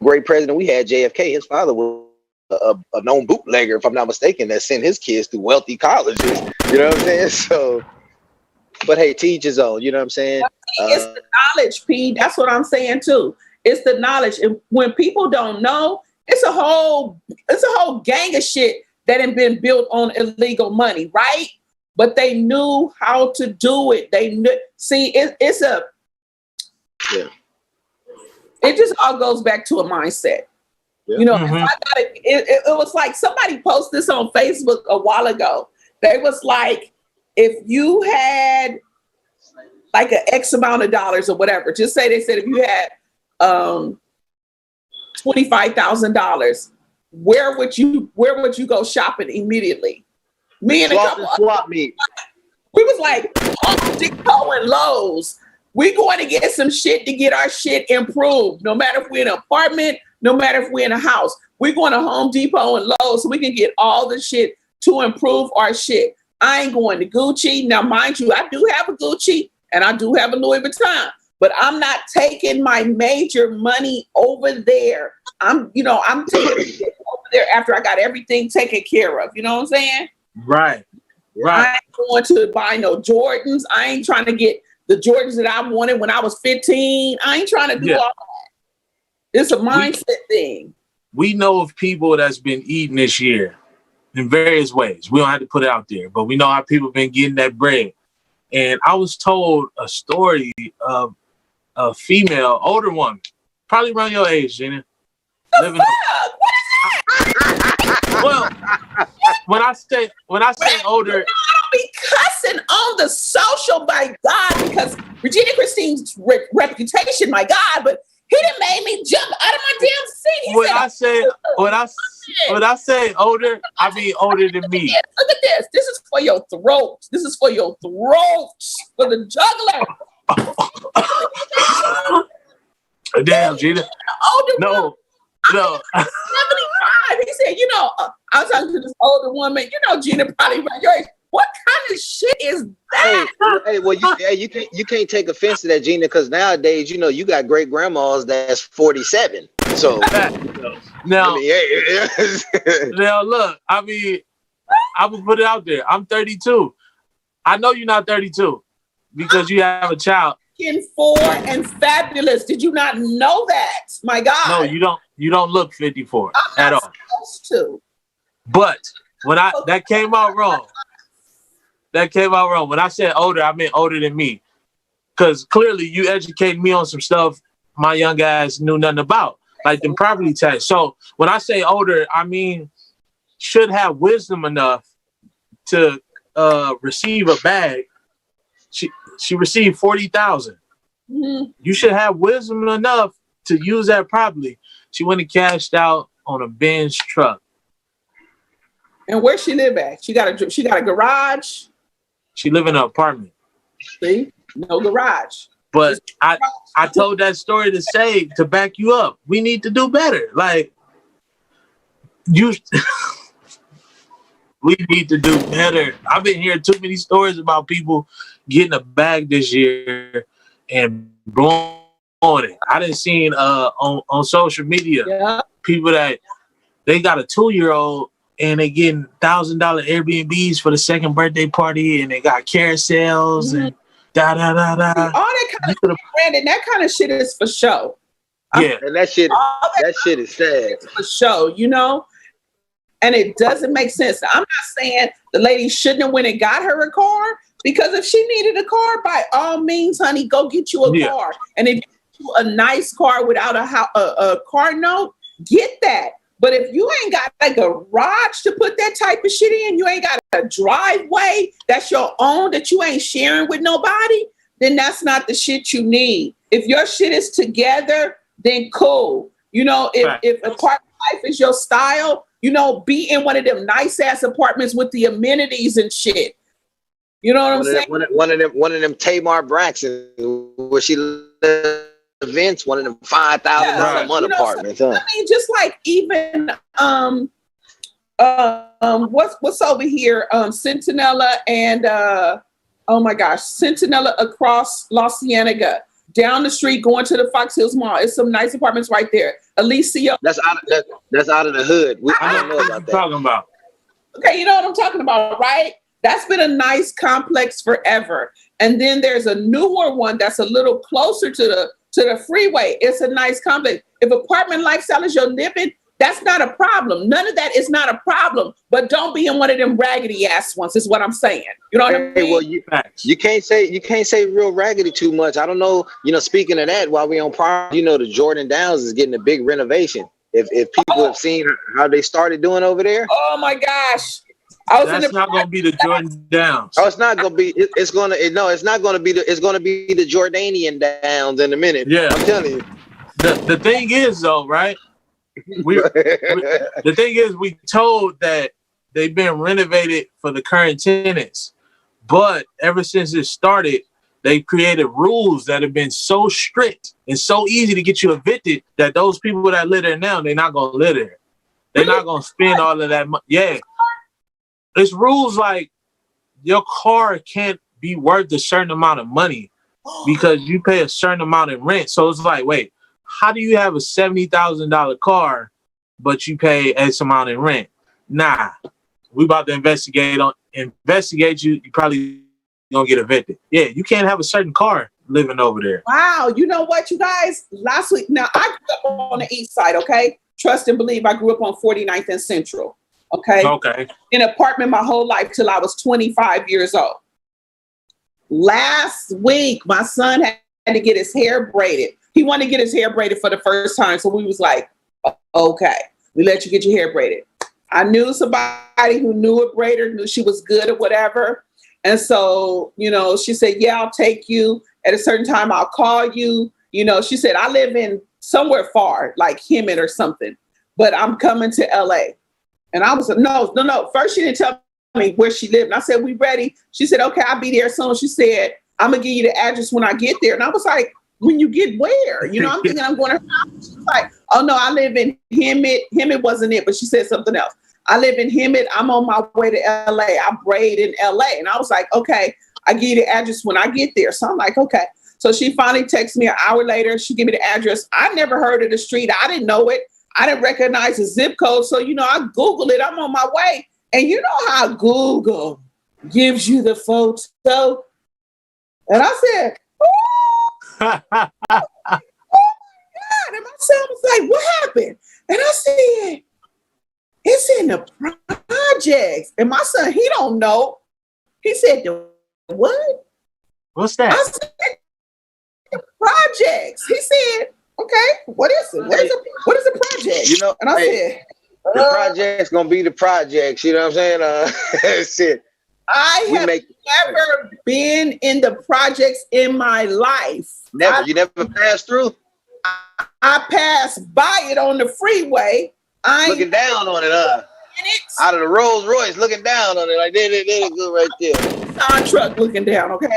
great president we had, JFK. His father was a known bootlegger, if I'm not mistaken, that sent his kids to wealthy colleges. You know what I'm saying? So, but hey, teach his own. You know what I'm saying? It's the knowledge, P. That's what I'm saying too. It's the knowledge, and when people don't know, it's a whole gang of shit that had been built on illegal money, right? But they knew how to do it. They knew. See, it's a. Yeah. It just all goes back to a mindset. Yeah. If I got it was like somebody posted this on Facebook a while ago. They was like, if you had like an X amount of dollars or whatever, just say they said if you had $25,000, where would you go shopping immediately? Me and a couple swap meet. We was like Home Depot and Lowe's. We going to get some shit to get our shit improved. No matter if we're in an apartment, no matter if we're in a house, we're going to Home Depot and Lowe's so we can get all the shit to improve our shit. I ain't going to Gucci. Now, mind you, I do have a Gucci and I do have a Louis Vuitton, but I'm not taking my major money over there. I'm taking it over there after I got everything taken care of. You know what I'm saying? Right. I ain't going to buy no Jordans. I ain't trying to get the Jordans that I wanted when I was 15. I ain't trying to do all that. It's a mindset thing. We know of people that's been eating this year in various ways. We don't have to put it out there, but we know how people have been getting that bread. And I was told a story of a female, older woman, probably around your age, Gina. What is that? Well, when I say older, I don't be cussing on the social, my God, because Regina Christine's reputation, my God, but he done made me jump out of my damn seat. When I say older, I mean older than me. Look at this. This is for your throat. This is for your throat, for the juggler. Damn, Gina. No. 75. He said, I was talking to this older woman. Gina probably around your age. What kind of shit is that? Hey, well, you can't take offense to that, Gina, because nowadays, you got great grandmas that's 47. So now, now look, I would put it out there. I'm 32. I know you're not 32 because you have a child. 4 and fabulous. Did you not know that? My God. No, you don't. You don't look 54 at all. Supposed to. But when that came out wrong. That came out wrong. When I said older, I meant older than me. Because clearly you educated me on some stuff my young ass knew nothing about, like the property tax. So when I say older, I mean should have wisdom enough to receive a bag. She received $40,000. Mm-hmm. You should have wisdom enough to use that properly. She went and cashed out on a Benz truck. And where she live at? She got a garage. She live in an apartment. See, no garage. But I told that story to back you up. We need to do better. Like we need to do better. I've been hearing too many stories about people getting a bag this year and blowing it. I done seen on social media people that they got a 2-year-old and they getting $1,000 Airbnbs for the second birthday party, and they got carousels and da da da da. All that kind of Brandon, that kind of shit is for show. Yeah, and that shit is sad for show, and it doesn't make sense. I'm not saying the lady shouldn't have went and got her a car, because if she needed a car, by all means, honey, go get you a car. And if you get you a nice car without a car note, get that. But if you ain't got a garage to put that type of shit in, you ain't got a driveway that's your own that you ain't sharing with nobody, then that's not the shit you need. If your shit is together, then cool. If apartment life is your style, be in one of them nice ass apartments with the amenities and shit. You know what I'm saying? One of them Tamar Braxton where she lives. Events, one of them $5,000 a month apartments. I mean, just like even What's over here? Centinela and oh my gosh, Centinela across La Cienega. Down the street, going to the Fox Hills Mall. It's some nice apartments right there. Alicia. That's out of the hood. I don't know what about you that. talking about. Okay, you know what I'm talking about, right? That's been a nice complex forever. And then there's a newer one that's a little closer to the freeway. It's a nice complex. If apartment lifestyle is your living, that's not a problem. None of that is not a problem. But don't be in one of them raggedy ass ones, is what I'm saying. You know what I mean? Well, you can't say real raggedy too much. I don't know. Speaking of that, while we on par, the Jordan Downs is getting a big renovation. If people have seen how they started doing over there. Oh my gosh. That's not going to be the Jordan Downs. Oh, it's not going to be. It's going to. No, it's not going to be. It's going to be the Jordanian Downs in a minute. Yeah, I'm telling you. The thing is though, right? The thing is, we told that they've been renovated for the current tenants, but ever since it started, they created rules that have been so strict and so easy to get you evicted that those people that live there now, they're not going to live there. They're not going to spend all of that money. Yeah. It's rules like your car can't be worth a certain amount of money because you pay a certain amount in rent. So it's like, wait, how do you have a $70,000 car, but you pay X amount in rent? Nah, we about to investigate you. You probably gonna get evicted. Yeah, you can't have a certain car living over there. Wow, you know what, you guys? Last week, now I grew up on the east side, okay? Trust and believe, I grew up on 49th and Central, okay? Okay. In an apartment my whole life till I was 25 years old. Last week, my son had to get his hair braided. He wanted to get his hair braided for the first time, so we was like, okay, we let you get your hair braided. I knew somebody who knew a braider, knew she was good or whatever. And so, she said, yeah, I'll take you. At a certain time, I'll call you. She said, I live in somewhere far, like Hemet or something, but I'm coming to LA. And I was like, no. First, she didn't tell me where she lived. And I said, we ready? She said, okay, I'll be there soon. She said, I'm going to give you the address when I get there. And I was like, when you get where? I'm thinking I'm going to her house. She's like, oh, no, I live in Hemet. Hemet wasn't it, but she said something else. I live in Hemet. I'm on my way to LA. I braid in LA. And I was like, okay, I give you the address when I get there. So I'm like, okay. So she finally texted me an hour later. She gave me the address. I never heard of the street. I didn't know it. I didn't recognize the zip code. So, I Googled it. I'm on my way. And you know how Google gives you the photo? And I said, oh my God. And my son was like, what happened? And I said, it's in the projects. And my son, he don't know. He said, what? What's that? I said, the projects. He said, okay, what is it? What is a project? And I said, the project's gonna be the projects. You know what I'm saying? Shit. I have never been in the projects in my life. Never. You never passed through? I passed by it on the freeway. Looking down on it, out of the Rolls Royce, looking down on it, like there it go right there. Truck looking down. Okay,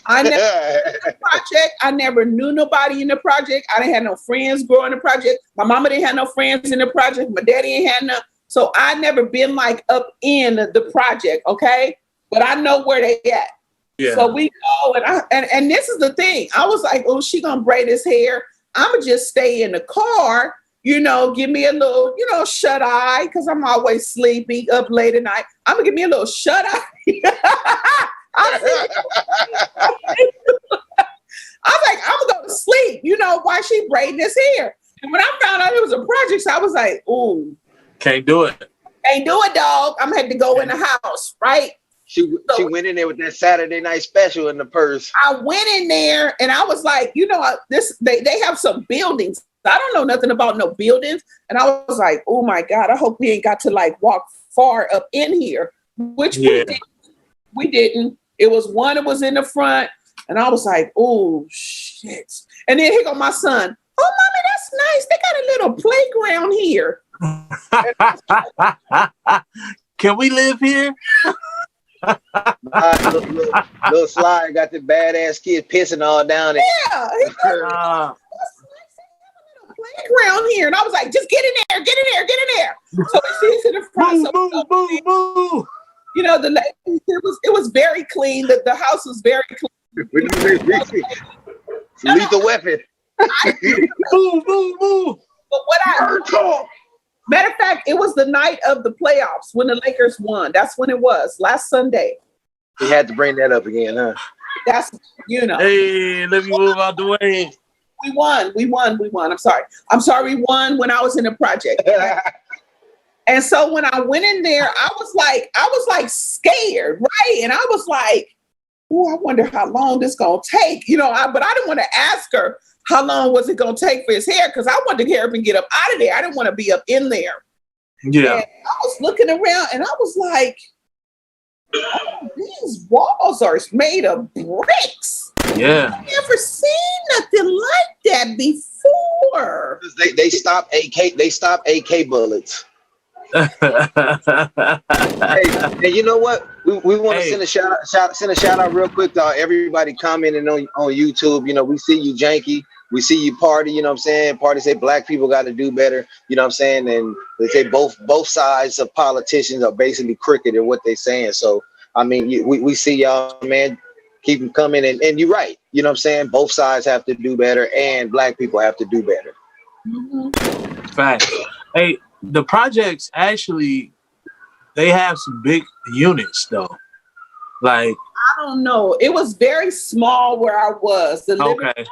I never in the project. I never knew nobody in the project. I didn't have no friends growing in the project. My mama didn't have no friends in the project. My daddy ain't had none. So I never been like up in the project. Okay, but I know where they at. Yeah. So we go, and this is the thing. I was like, oh, she gonna braid his hair. I'ma just stay in the car. Give me a little, shut eye, because I'm always sleepy up late at night. I'm gonna give me a little shut eye. I was like, I'm gonna go to sleep, while she braiding his hair. And when I found out it was a project, I was like, ooh. Can't do it. Can't do it, dog. I'm gonna have to go in the house, right? She went in there with that Saturday night special in the purse. I went in there and I was like, they have some buildings. I don't know nothing about no buildings. And I was like, oh my God, I hope we ain't got to walk far up in here, which we didn't. It was one that was in the front. And I was like, oh shit. And then here go my son. Oh, mommy, that's nice. They got a little playground here. Can we live here? Little Sly got the badass kid pissing all down it. Yeah. playground here. And I was like, just get in there, get in there, get in there. So she's in the front. Move. You know, it was very clean. The house was very clean. Lethal weapon. Move. But matter of fact, it was the night of the playoffs when the Lakers won. That's when it was, last Sunday. You had to bring that up again, huh? That's, you know. Hey, let me move out the way. We won. I'm sorry, we won when I was in the project. And so when I went in there, I was like scared, right? And I was like, oh, I wonder how long this gonna take, you know. But I didn't want to ask her how long was it gonna take for his hair, because I wanted to get up and get up out of there. I didn't want to be up in there. Yeah. And I was looking around and I was like, oh, these walls are made of bricks. Yeah. I've never seen nothing like that before. They stopped AK bullets. Hey, and you know what? We want to send a shout out real quick to everybody commenting on YouTube. You know, we see you, Janky. We see you, Party. You know what I'm saying? Party say black people got to do better. You know what I'm saying? And they say both sides of politicians are basically crooked in what they're saying. So I mean, we see y'all, man. Keep them coming, and you're right. You know what I'm saying? Both sides have to do better, and black people have to do better. Mm-hmm. Facts. Hey, the projects actually, they have some big units though. Like, I don't know. It was very small where I was. The living room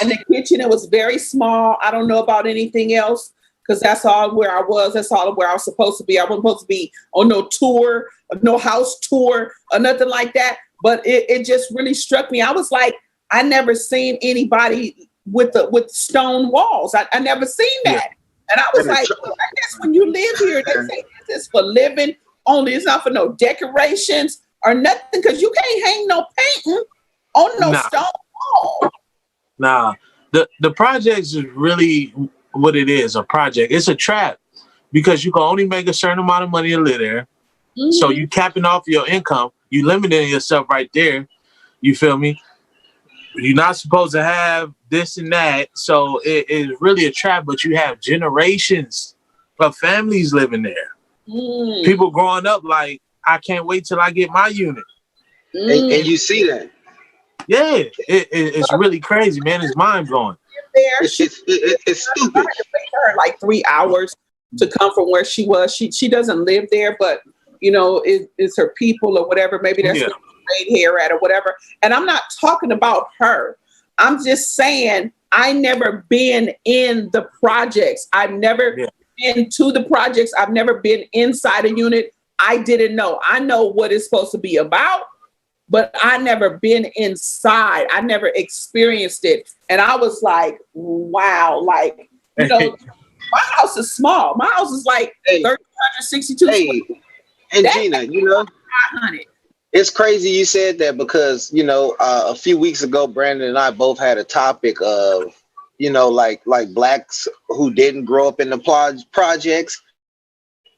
and the kitchen, it was very small. I don't know about anything else, because that's all where I was. That's all where I was supposed to be. I wasn't supposed to be on no tour, no house tour, or nothing like that. But it just really struck me. I was like, I never seen anybody with stone walls. I never seen that. Yeah. And I was like, well, I guess when you live here, they say this is for living only. It's not for no decorations or nothing, because you can't hang no painting on no stone wall. Nah, the projects is really what it is, a project. It's a trap, because you can only make a certain amount of money to live there. Mm-hmm. So you capping off your income. You limiting yourself right there. You feel me? You're not supposed to have this and that. So it's really a trap, but you have generations of families living there. Mm. People growing up like, I can't wait till I get my unit. Mm. And you see that. Yeah, it's really crazy, man. It's mind blowing. It's stupid. I had to pay her like 3 hours to come from where she was. She doesn't live there, but you know, it's her people or whatever. Maybe that's where she made hair at or whatever. And I'm not talking about her. I'm just saying I never been in the projects. I've never been to the projects. I've never been inside a unit. I didn't know. I know what it's supposed to be about, but I never been inside. I never experienced it. And I was like, wow, like, you know, my house is small. My house is like 1,362 square. And Gina, you know, 500. It's crazy you said that, because, you know, a few weeks ago, Brandon and I both had a topic of, you know, like blacks who didn't grow up in the projects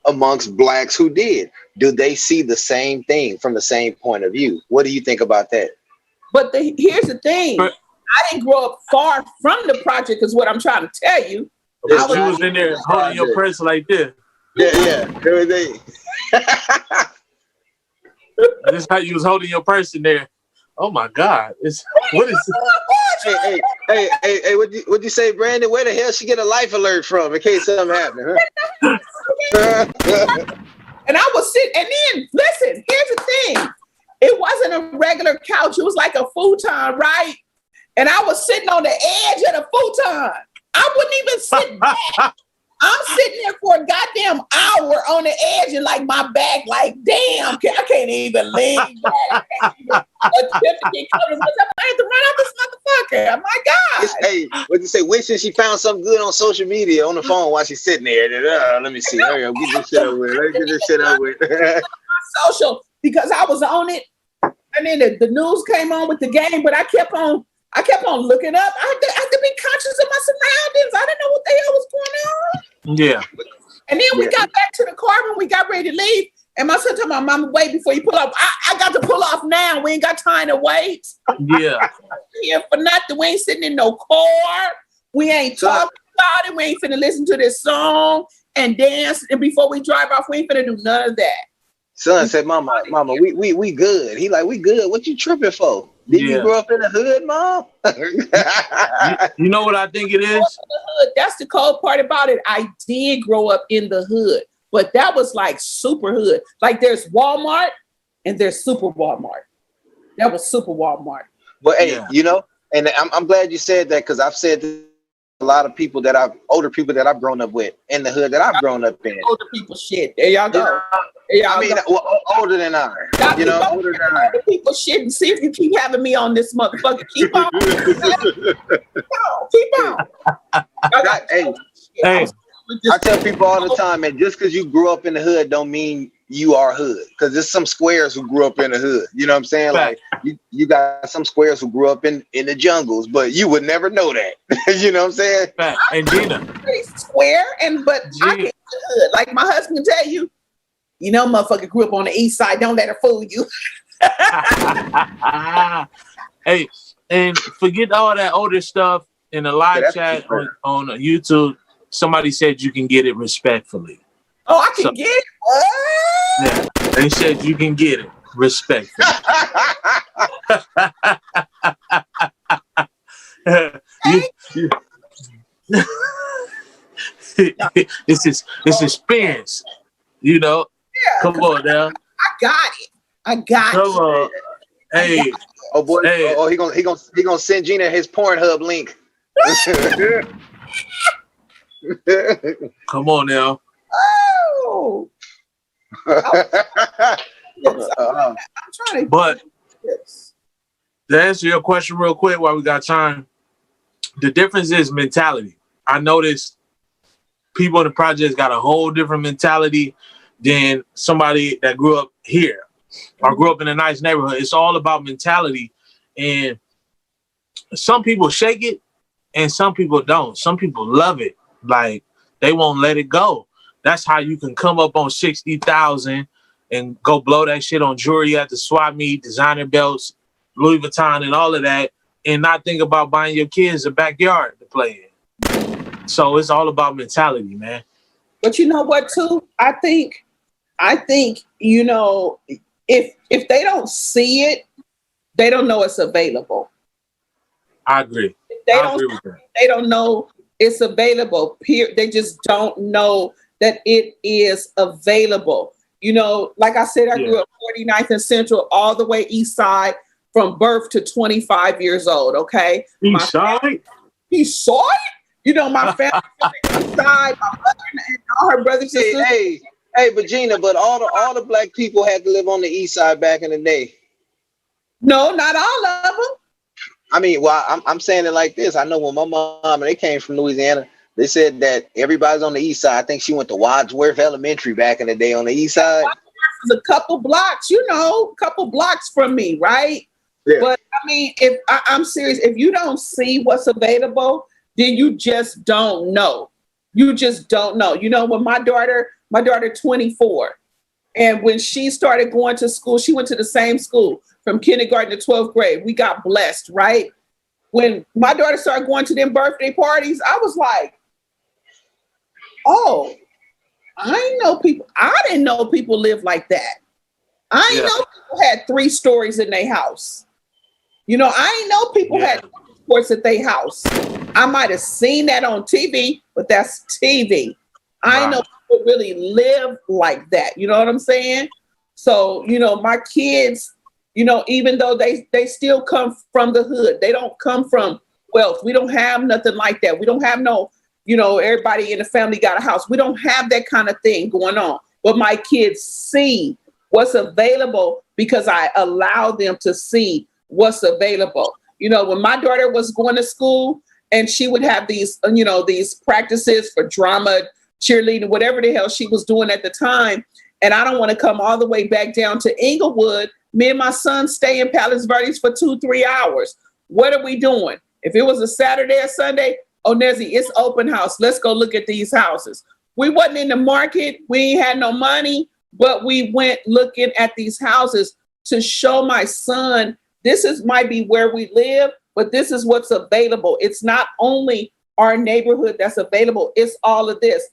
amongst blacks who did. Do they see the same thing from the same point of view? What do you think about that? But here's the thing. I didn't grow up far from the project, is what I'm trying to tell you. You was in there holding your purse like this. Yeah. Everything. This is how you was holding your purse in there. Oh my God! What is? Hey! What'd you say, Brandon? Where the hell she get a life alert from in case something happened? Huh? And I was sitting, and then listen. Here's the thing: it wasn't a regular couch; it was like a futon, right? And I was sitting on the edge of the futon. I wouldn't even sit back. I'm sitting there for a goddamn hour on the edge, and like my back, like, damn, I can't even lean back. I can't even attempt to get covered. I had to run out this motherfucker. My God. Hey, what'd you say? Wishing she found something good on social media on the phone while she's sitting there. Let me see. Hurry up, get this shit over with. Let's get this shit over with. Social, because I was on it, and then the news came on with the game, but I kept on looking up. I had to be conscious of my surroundings. I didn't know what the hell was going on. Yeah. And then we got back to the car when we got ready to leave. And my son told my mama, wait before you pull off. I got to pull off now. We ain't got time to wait. Yeah. Here for nothing. We ain't sitting in no car. We ain't talking about it. We ain't finna listen to this song and dance. And before we drive off, we ain't finna do none of that. Son said, Mama, we good. He like, we good. What you tripping for? Did you grow up in the hood, Mom? You know what I think it is? That's the cold part about it. I did grow up in the hood, but that was like super hood. Like there's Walmart and there's Super Walmart. That was Super Walmart. But hey, you know, and I'm glad you said that, because I've said to a lot of people older people that I've grown up with in the hood that I've grown up in. Older people shit. There y'all go. Older than I. You know, older than I. Older people shit, and see if you keep having me on this motherfucker. Keep on. Keep on. Hey, I tell people all the time, man, just because you grew up in the hood don't mean you are hood. Because there's some squares who grew up in the hood. You know what I'm saying? Like you got some squares who grew up in the jungles, but you would never know that. You know what I'm saying? And Gina, square, but I can't hood. Like my husband can tell you, you know, motherfucker grew up on the east side. Don't let her fool you. Hey, and forget all that older stuff. In the live chat on YouTube, somebody said you can get it respectfully. Oh, I can get it? What? Yeah, they said you can get it respectfully. It's experience, you know. Yeah, come on now. I got it. Come on. Hey. Oh boy. Hey. Oh, he gonna send Gina his Pornhub link. Come on now. Oh. I'm trying to. But to answer your question real quick while we got time, the difference is mentality. I noticed people in the projects got a whole different mentality than somebody that grew up here or grew up in a nice neighborhood. It's all about mentality. And some people shake it and some people don't. Some people love it. Like they won't let it go. That's how you can come up on 60,000 and go blow that shit on jewelry at the swap meet, designer belts, Louis Vuitton and all of that, and not think about buying your kids a backyard to play in. So it's all about mentality, man. But you know what, too? I think, you know, if they don't see it, they don't know it's available. I agree. I agree with that. They don't know it's available. They just don't know that it is available. You know, like I said, I grew up 49th and Central, all the way east side, from birth to 25 years old, okay? East side? East side? You know, my family from the east side, my mother and all her brothers and sisters. Hey, but Gina, but all the black people had to live on the east side back in the day. No, not all of them. I mean, well, I'm saying it like this. I know when my mom and they came from Louisiana, they said that everybody's on the east side. I think she went to Wadsworth Elementary back in the day on the east side. Wadsworth was a couple blocks, you know, from me, right? Yeah. But I mean, if I'm serious, if you don't see what's available, then you just don't know. You just don't know. You know, when my daughter 24, and when she started going to school, she went to the same school from kindergarten to 12th grade. We got blessed, right? When my daughter started going to them birthday parties, I was like, oh, I didn't know people live like that. I didn't know people had 3 stories in their house. You know, I didn't know people had sports at their house. I might have seen that on TV, but that's TV. I didn't know people really live like that. You know what I'm saying? So, you know, my kids, you know, even though they still come from the hood, they don't come from wealth. We don't have nothing like that. We don't have no, you know, everybody in the family got a house. We don't have that kind of thing going on. But my kids see what's available because I allow them to see what's available. You know, when my daughter was going to school and she would have these, you know, these practices for drama, cheerleading, whatever the hell she was doing at the time. And I don't want to come all the way back down to Inglewood. Me and my son stay in Palos Verdes for 2-3 hours. What are we doing? If it was a Saturday or Sunday, oh, Nezzy, it's open house. Let's go look at these houses. We wasn't in the market. We ain't had no money, but we went looking at these houses to show my son, might be where we live, but this is what's available. It's not only our neighborhood that's available. It's all of this.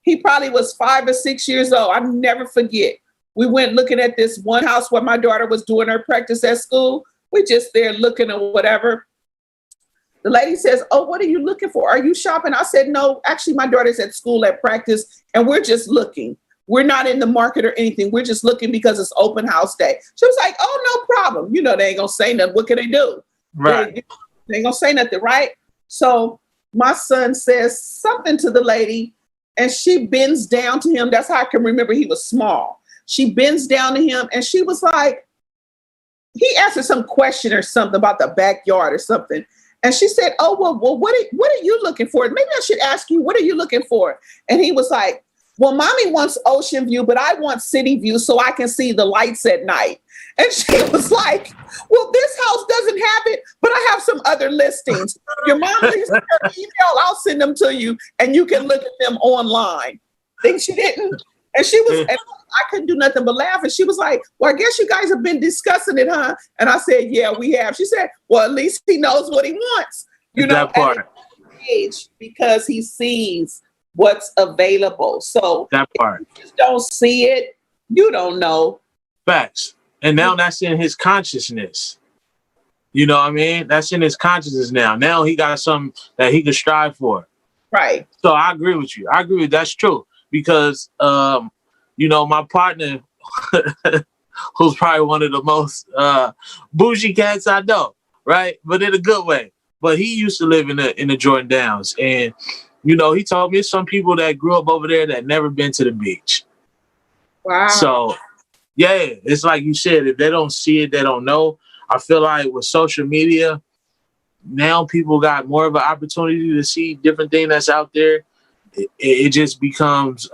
He probably was 5 or 6 years old. I never forget. We went looking at this one house where my daughter was doing her practice at school. We just there looking or whatever. The lady says, "Oh, what are you looking for? Are you shopping?" I said, "No, actually my daughter's at school at practice and we're just looking. We're not in the market or anything. We're just looking because it's open house day." She was like, "Oh, no problem." You know, they ain't gonna say nothing. What can they do? Right. They ain't gonna say nothing, right? So my son says something to the lady and she bends down to him. That's how I can remember he was small. She bends down to him and she was like, he asked her some question or something about the backyard or something. And she said, "Oh, well, what are you looking for? Maybe I should ask you, what are you looking for?" And he was like, "Well, mommy wants ocean view, but I want city view so I can see the lights at night." And she was like, "Well, this house doesn't have it, but I have some other listings. Your mom leaves her email, I'll send them to you and you can look at them online." Think she didn't? And she was, and I couldn't do nothing but laugh. And she was like, "Well, I guess you guys have been discussing it, huh?" And I said, "Yeah, we have." She said, "Well, at least he knows what he wants." You know, that part. Age, because he sees what's available. So That part. if you just don't see it, you don't know. Facts. And now that's in his consciousness. You know what I mean? That's in his consciousness now. Now he got something that he can strive for. Right. So I agree with you. I agree with that's true. Because you know, my partner who's probably one of the most bougie cats I know, right? But in a good way. But he used to live in the Jordan Downs. And you know, he told me some people that grew up over there that never been to the beach. Wow. So yeah, it's like you said, if they don't see it, they don't know. I feel like with social media, now people got more of an opportunity to see different things that's out there. It just becomes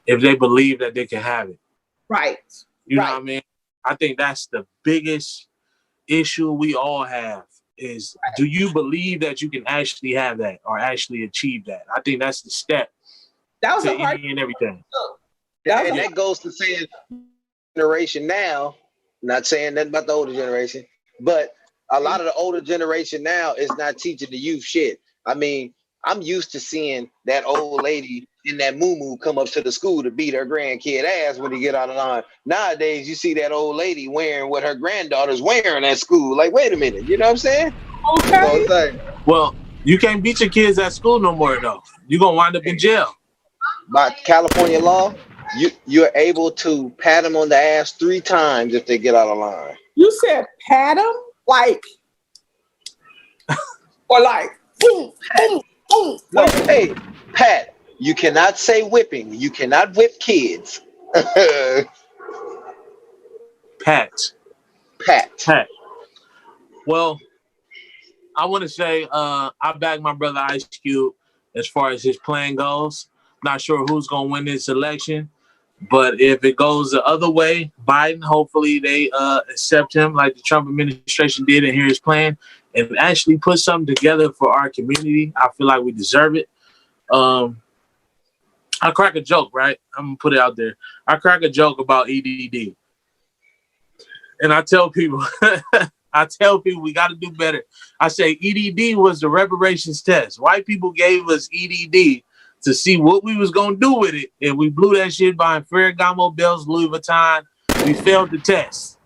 if they believe that they can have it. Right. You know what I mean? I think that's the biggest issue we all have is do you believe that you can actually have that or actually achieve that? I think that's the step. That was to a hard any and everything. And that goes to saying generation now, not saying nothing about the older generation, but a lot of the older generation now is not teaching the youth shit. I mean, I'm used to seeing that old lady in that moo come up to the school to beat her grandkid ass when he get out of line. Nowadays, you see that old lady wearing what her granddaughter's wearing at school. Like, wait a minute, you know what I'm saying? Okay. So well, you can't beat your kids at school no more, though. You're going to wind up in jail. by California law, you're able to pat them on the ass 3 times if they get out of line. You said pat them? Like, or like, boom, boom, boom. No, hey, pat. You cannot say whipping. You cannot whip kids. Pat. Pat. Well, I want to say I back my brother Ice Cube as far as his plan goes. Not sure who's going to win this election, but if it goes the other way, Biden, hopefully they accept him like the Trump administration did and hear his plan and actually put something together for our community. I feel like we deserve it. I crack a joke, right? I'm going to put it out there. I crack a joke about EDD. And I tell people, we got to do better. I say EDD was the reparations test. White people gave us EDD to see what we was going to do with it. And we blew that shit buying Ferragamo belts, Louis Vuitton. We failed the test.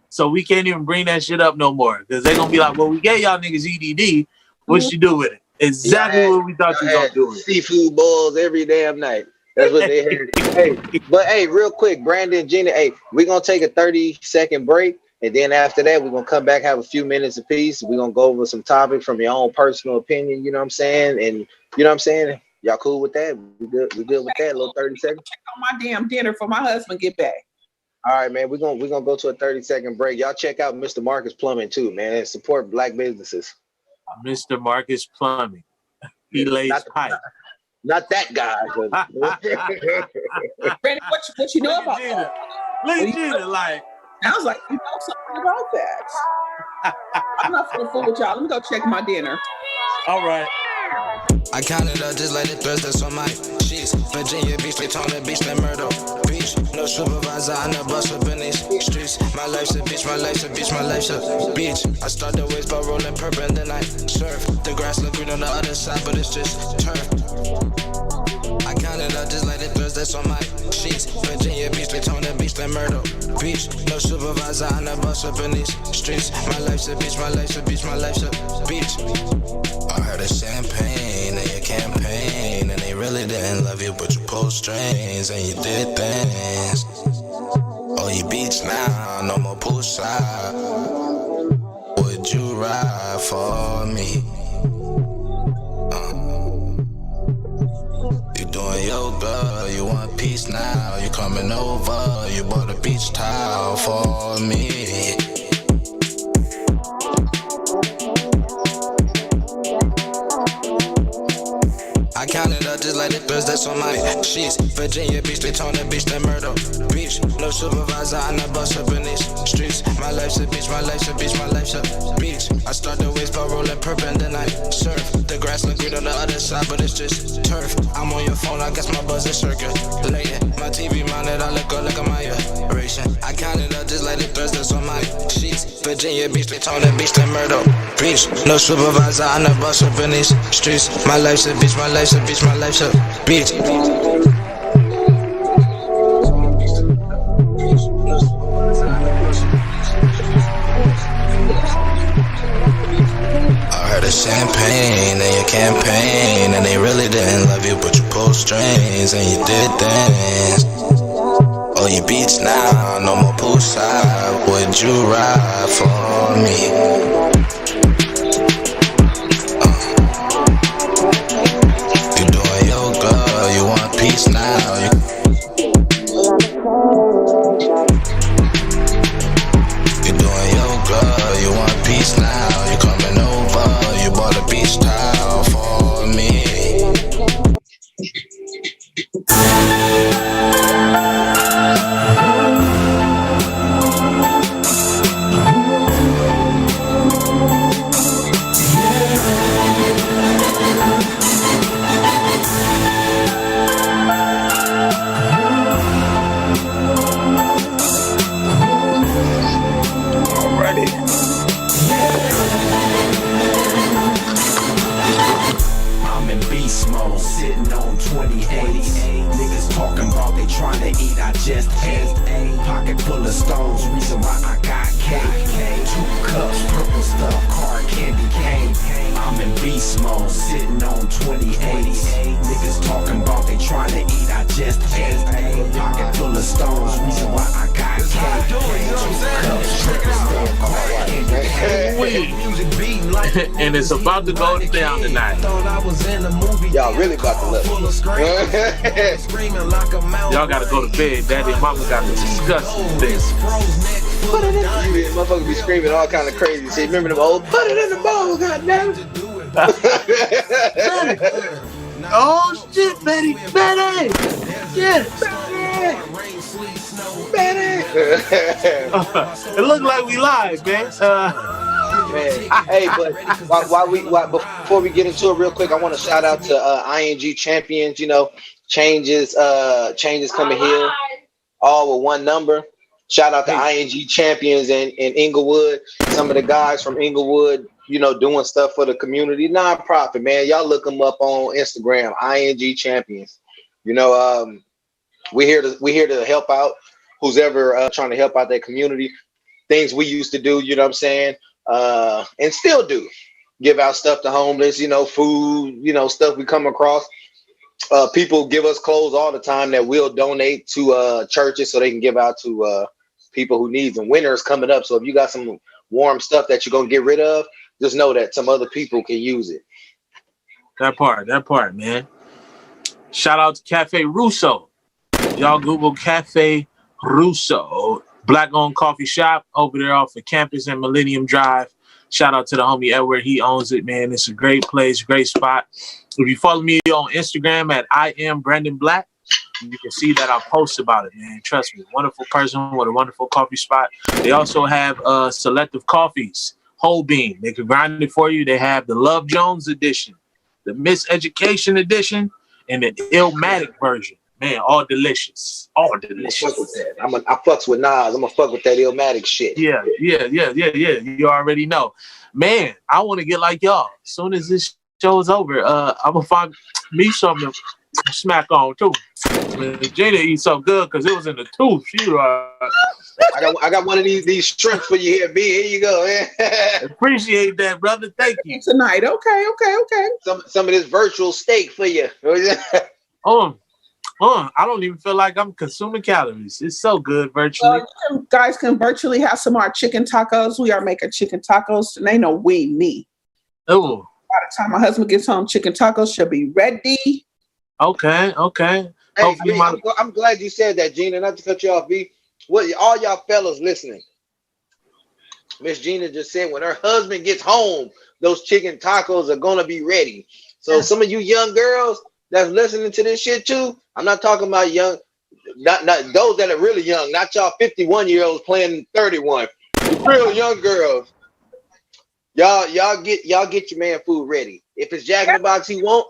So we can't even bring that shit up no more. Because they're going to be like, well, we gave y'all niggas EDD. What you do with it? Exactly what we thought you was going to do with it. Seafood balls every damn night. That's what they heard. Hey, real quick, Brandon, Gina, hey, we're going to take a 30-second break. And then after that, we're going to come back, have a few minutes apiece. We're going to go over some topics from your own personal opinion. You know what I'm saying? And you know what I'm saying? Y'all cool with that? We good with that? A little 30 seconds? Check on my damn dinner for my husband get back. All right, man. We're gonna go to a 30-second break. Y'all check out Mr. Marcus Plumbing too, man. And support black businesses. Mr. Marcus Plumbing. He lays pipe. Not that guy. Brandon, what you know about that? Look at Gina, like. Sounds like you know something about that. I'm not gonna fool with y'all. Let me go check my dinner. All right. I counted up just like the threads that's on my sheets. Virginia Beach, Daytona Beach, like Myrtle Beach. No supervisor, I never bust up in these streets. My life's a beach, my life's a beach, my life's a beach. I start the waves by rolling purple and then I surf. The grass look green on the other side, but it's just turf. I counted up just like the threads that's on my sheets. Virginia Beach, Daytona Beach, like Myrtle Beach. No supervisor, I never bust up in these streets. My life's a beach, my life's a beach, my life's a beach. I heard of champagne in your campaign, and they really didn't love you, but you pulled strings and you did things. Oh, you beach now, no more poolside. Would you ride for me? You doing yoga, you want peace now. You coming over, you bought a beach towel for me. I counted up just like the threads that's on my sheets. Virginia Beach, Daytona Beach, then Myrtle Beach. No supervisor, I never bust up in these streets. My life's a beach, my life's a beach, my life's a beach. I start the waves by rolling purple and then I surf. The grass look green on the other side, but it's just turf. I'm on your phone, I guess my buzz is circulating. My TV mounted, I look up like a Maya racing. I counted up just like the threads that's on my sheets. Virginia Beach, Daytona Beach, then Myrtle Beach. No supervisor, I never bust up in these streets. My life's a beach, my life's a beach, my life's a beach. I heard of champagne in your campaign, and they really didn't love you, but you pulled strings and you did things. Oh, you beach now, no more poolside. Would you ride for me? You want peace now. You're doing yoga, you want peace now. You're coming over, you bought a beach towel for me. Sitting on 28. Niggas talking about they trying to eat, I just ate. Pocket full of stones, reason why I got cake. 2 cups, purple stuff, card candy cane. I'm in beast mode, sitting on 28. Niggas talking about they trying to eat, I just ate. Pocket full of stones, reason why I got cake. 2 cups, purple stuff, card candy cane. Music beating like And it's about to go down tonight. Y'all really about to look. Y'all gotta go to bed. Daddy and mama gotta discuss this. Motherfuckers be screaming all kind of crazy shit. Remember them old, put it in the bowl, goddamn. Oh shit, Betty! Betty! Yeah! Betty! It looked like we live, man. Man. Hey, but before we get into it real quick, I want to shout out to ING champions. You know, changes coming here, all with one number. Shout out to ING champions in Inglewood. Some of the guys from Inglewood, you know, doing stuff for the community, nonprofit, man. Y'all look them up on Instagram, ING champions. You know, we're here to help out who's ever trying to help out their community. Things we used to do, you know what I'm saying? And still do. Give out stuff to homeless, you know, food, you know, stuff we come across. People give us clothes all the time that we'll donate to churches so they can give out to people who need them. Winter is coming up, so if you got some warm stuff that you're gonna get rid of, just know that some other people can use it. That part, man. Shout out to Cafe Russo. Y'all Google Cafe Russo. Black-owned coffee shop over there off of campus and Millennium Drive. Shout out to the homie Edward. He owns it, man. It's a great place, great spot. If you follow me on Instagram at I am Brandon Black, you can see that I post about it, man. Trust me. Wonderful person with a wonderful coffee spot. They also have selective coffees, whole bean. They can grind it for you. They have the Love Jones edition. the Miseducation edition, and the Illmatic version. Man, all delicious. All I delicious. fuck with that. I fucks with Nas. I'm gonna fuck with that Illmatic shit. Yeah. You already know. Man, I want to get like y'all. As soon as this show is over, I'm gonna find me something to smack on too. Gina eats so good because it was in the tooth. She I got one of these shrimps for you here, B. Here you go, man. appreciate that, brother. Thank you. Tonight. Okay. Some of this virtual steak for you. I don't even feel like I'm consuming calories. It's so good virtually. You guys can virtually have some of our chicken tacos. We are making chicken tacos. And they know me. Oh. By the time my husband gets home, chicken tacos should be ready. Okay. Hey, B, I'm glad you said that, Gina. Not to cut you off, B. What all y'all fellas listening? Miss Gina just said when her husband gets home, those chicken tacos are gonna be ready. So some of you young girls that's listening to this shit too, I'm not talking about young, not those that are really young, not y'all 51-year-olds playing 31. Real young girls. Y'all get your man food ready. If it's Jack in the Box he won't,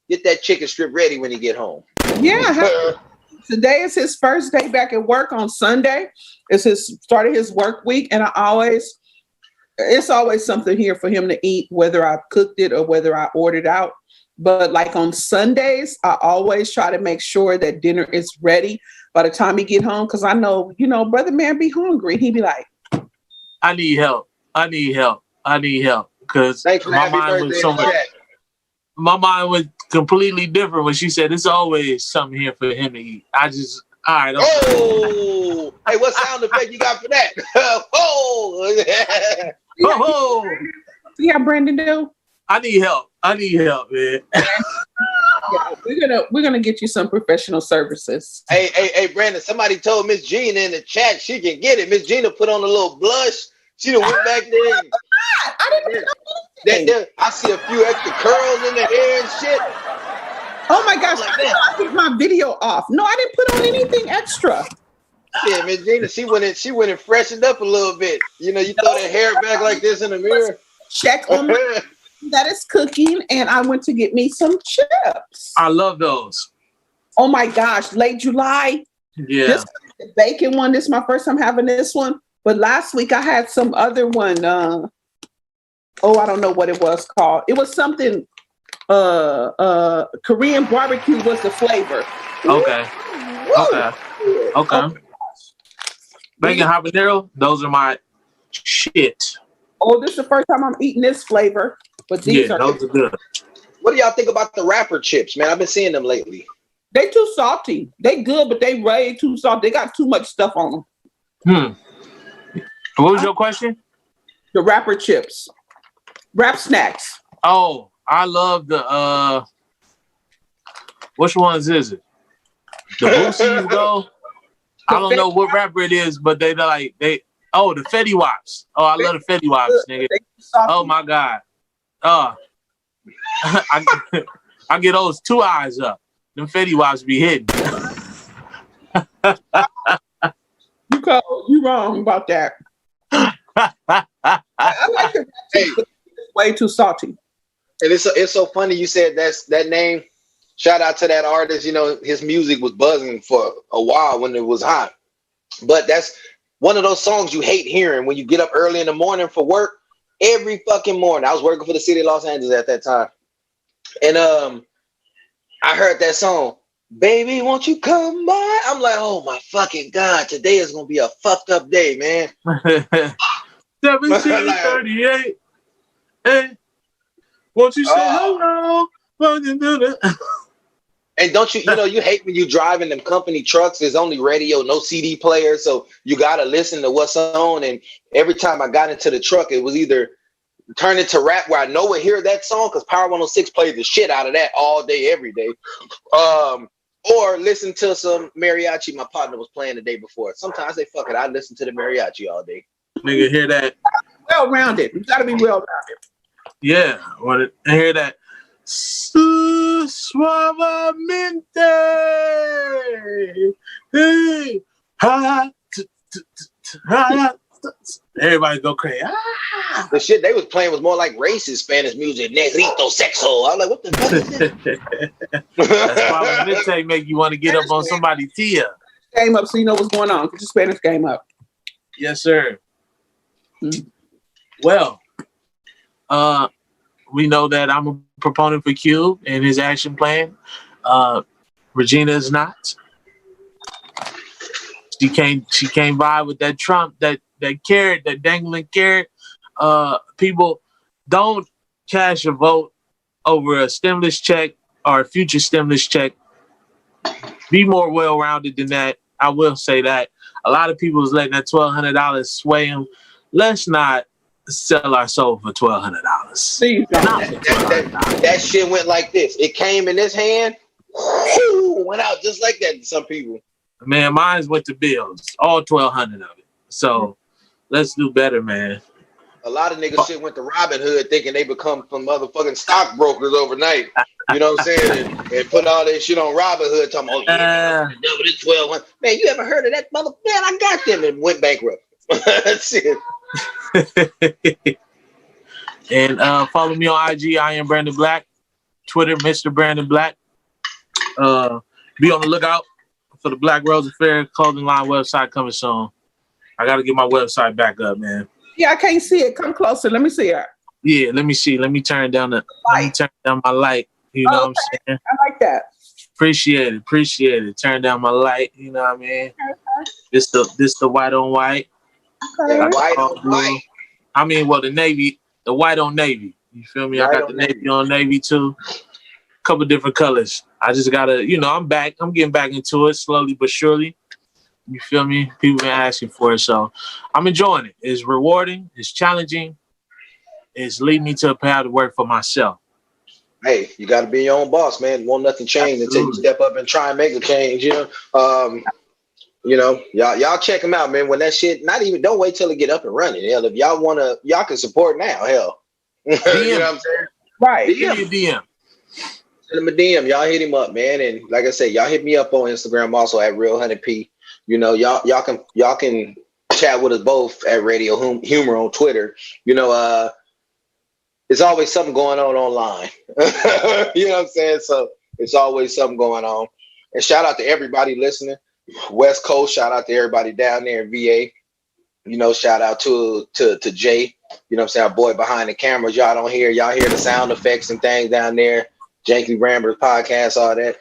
get that chicken strip ready when he get home. Yeah. Today is his first day back at work on Sunday. It's his start of his work week, and it's always something here for him to eat, whether I cooked it or whether I ordered out. But like on Sundays, I always try to make sure that dinner is ready by the time he get home, because I know, brother man be hungry. He be like, I need help. Because my mind was completely different when she said it's always something here for him to eat. All right. Oh, hey, what sound effect you got for that? Oh, see how Brandon do? I need help, man. Yeah, we're gonna get you some professional services. Hey, Brandon, somebody told Miss Gina in the chat she can get it. Miss Gina put on a little blush. She done went back there. I didn't know anything. I see a few extra curls in the hair and shit. Oh my gosh, I took my video off. No, I didn't put on anything extra. Yeah, Miss Gina, she went and freshened up a little bit. You throw that hair back like this in the mirror. Check on that is cooking, and I went to get me some chips. I love those. Oh my gosh, late July. Yeah. This is the bacon one. This is my first time having this one. But last week I had some other one. I don't know what it was called. It was something Korean barbecue was the flavor. Okay. Bacon habanero, those are my shit. Oh, this is the first time I'm eating this flavor. But these those are good. What do y'all think about the rapper chips, man? I've been seeing them lately. They too salty. They good, but they way too salty. They got too much stuff on them. What was your question? The rapper chips. Rap snacks. Oh, I love the which ones is it? The Boosies though? I don't know what rapper it is, but the Fetty Waps. Oh, I love the Fetty Waps, nigga. Oh my God. I get those 2 eyes up. Them Fetty Waps be hidden. You wrong about that. I like the it's way too salty. And it's so funny you said that name. Shout out to that artist. His music was buzzing for a while when it was hot. But that's one of those songs you hate hearing when you get up early in the morning for work. Every fucking morning. I was working for the city of Los Angeles at that time. And I heard that song, Baby, Won't You Come By? I'm like, oh my fucking God, today is gonna be a fucked up day, man. 1738. Hey, won't you say hello? And don't you hate when you drive in them company trucks, there's only radio, no CD player, so you gotta listen to what's on. And every time I got into the truck, it was either turn into rap where I know I hear that song because Power 106 played the shit out of that all day, every day. Or listen to some mariachi my partner was playing the day before. Sometimes they fuck it, I listen to the mariachi all day. Nigga, hear that? Well-rounded. You gotta be well-rounded. Yeah, I hear that. Suavemente. Hey, Everybody go crazy. Ah! The shit they was playing was more like racist Spanish music. Negrito sexo. I'm like, what the fuck is this? That's why when this take make you want to get up on somebody's tia. Game up so you know what's going on. Get your Spanish game up. Yes, sir. Mm. Well, we know that I'm a proponent for Cube and his action plan. Regina is not. She can't vibe with that Trump, that carrot, that dangling carrot. People don't cash a vote over a stimulus check or a future stimulus check. Be more well-rounded than that. I will say that. A lot of people is letting that $1,200 sway them. Let's not sell our soul for $1,200. Please don't. That shit went like this. It came in this hand, went out just like that to some people. Man, mine went to bills, all 1,200 of it. So let's do better, man. A lot of niggas shit went to Robin Hood thinking they become some motherfucking stockbrokers overnight. You know what I'm saying? And put all that shit on Robin Hood talking about, double this 1,200. Man, you ever heard of that mother? Man, I got them and went bankrupt. That's it. And follow me on IG, I am Brandon Black. Twitter, Mr. Brandon Black. Be on the lookout for the Black Rose Affair clothing line website coming soon. I got to get my website back up, man. Yeah, I can't see it. Come closer. Let me see it. Yeah, let me see. Let me turn down my light. You know what I'm saying? I like that. Appreciate it. Turn down my light. You know what I mean? This the white on white. Okay. White on white. I mean, well, the Navy, the white on Navy. You feel me? I got the Navy on Navy too. Couple different colors. I just gotta, I'm back. I'm getting back into it slowly but surely. You feel me? People been asking for it, so I'm enjoying it. It's rewarding. It's challenging. It's leading me to a path to work for myself. Hey, you got to be your own boss, man. Won't nothing change until you step up and try and make a change. Y'all check them out, man. When that shit, don't wait till it get up and running. Hell, if y'all wanna, y'all can support now. Hell, you know what I'm saying? Right. Give me a DM. Send him a DM. Y'all hit him up, man. And like I said, y'all hit me up on Instagram also at Real100P. Y'all can chat with us both at Radio Humor on Twitter. There's always something going on online. You know what I'm saying? So it's always something going on. And shout out to everybody listening. West Coast, shout out to everybody down there in VA. Shout out to Jay. You know what I'm saying? Our boy behind the cameras. Y'all don't hear. Y'all hear the sound effects and things down there. Janky Ramblers podcast, all that.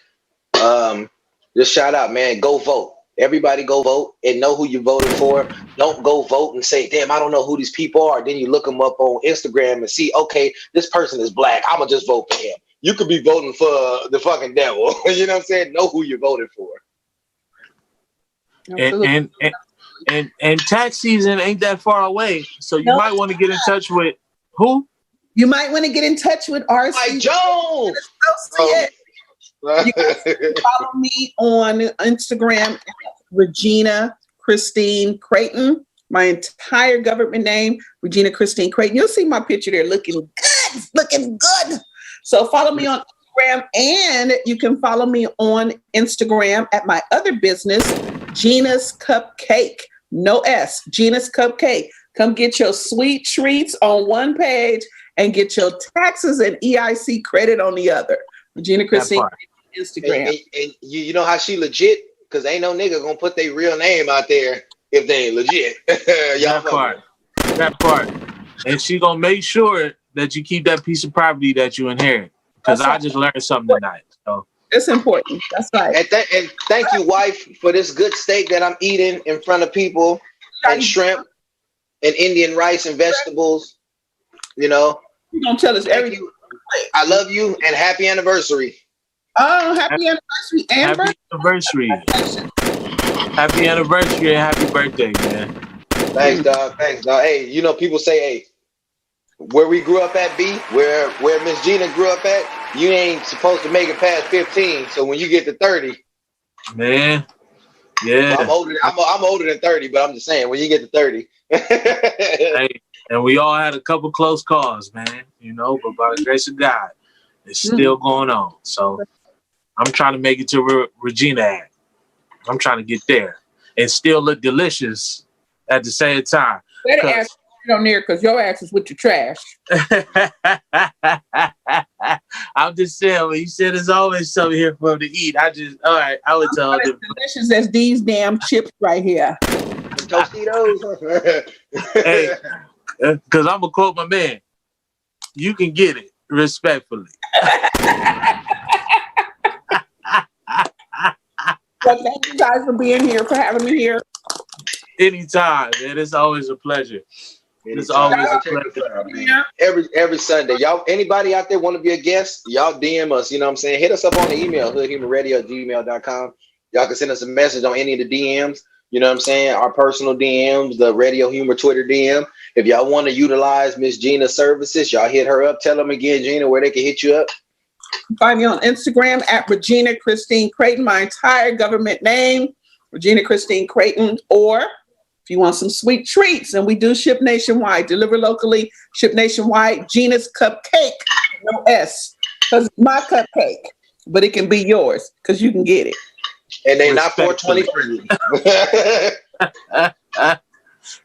Just shout out, man. Go vote. Everybody go vote and know who you voted for. Don't go vote and say, damn, I don't know who these people are. Then you look them up on Instagram and see, okay, this person is black. I'm going to just vote for him. You could be voting for the fucking devil. You know what I'm saying? Know who you voted for. And tax season ain't that far away. So you might want to get in touch with who? You might want to get in touch with RC Mike Jones. You guys can follow me on Instagram, Regina Christine Creighton. My entire government name, Regina Christine Creighton. You'll see my picture there looking good. So follow me on Instagram, and you can follow me on Instagram at my other business, Gina's Cupcake. No S, Gina's Cupcake. Come get your sweet treats on one page and get your taxes and EIC credit on the other. Regina Christine Instagram. And you know how she legit? Because ain't no nigga gonna put their real name out there if they ain't legit. That part. And she gonna make sure that you keep that piece of property that you inherit. Because I just learned something tonight. So it's important. That's right. And thank you, wife, for this good steak that I'm eating in front of people, and shrimp and Indian rice and vegetables. You're gonna tell us everything. I love you and happy anniversary. Oh, happy anniversary, Amber. Happy anniversary. Happy anniversary and happy birthday, man. Thanks, dog. Hey, people say, hey, where we grew up at, B, where Miss Gina grew up at, you ain't supposed to make it past 15. So when you get to 30, man, yeah, I'm older than 30, but I'm just saying when you get to 30. Hey, and we all had a couple close calls, man. But by the grace of God, it's still going on. So I'm trying to make it to Regina. I'm trying to get there and still look delicious at the same time. Better ask on there because your ass is with your trash. I'm just saying, when you said there's always something here for them to eat, all right, I would tell them. Delicious as these damn chips right here. Tostitos. Hey, because I'm going to quote my man. You can get it, respectfully. Well, thank you guys for being here, for having me here. Anytime, man. It's always a pleasure. It's always a pleasure. Every Sunday. Y'all, anybody out there want to be a guest, y'all DM us, you know what I'm saying? Hit us up on the email, hoodhumanradio@gmail.com. Y'all can send us a message on any of the DMs, you know what I'm saying? Our personal DMs, the Radio Humor Twitter DM. If y'all want to utilize Miss Gina's services, y'all hit her up. Tell them again, Gina, where they can hit you up. Find me on Instagram at Regina Christine Creighton, my entire government name, Regina Christine Creighton. Or if you want some sweet treats, and we do ship nationwide, deliver locally, ship nationwide, Gina's Cupcake, no S, because it's my cupcake, but it can be yours because you can get it. And they not 420 for you.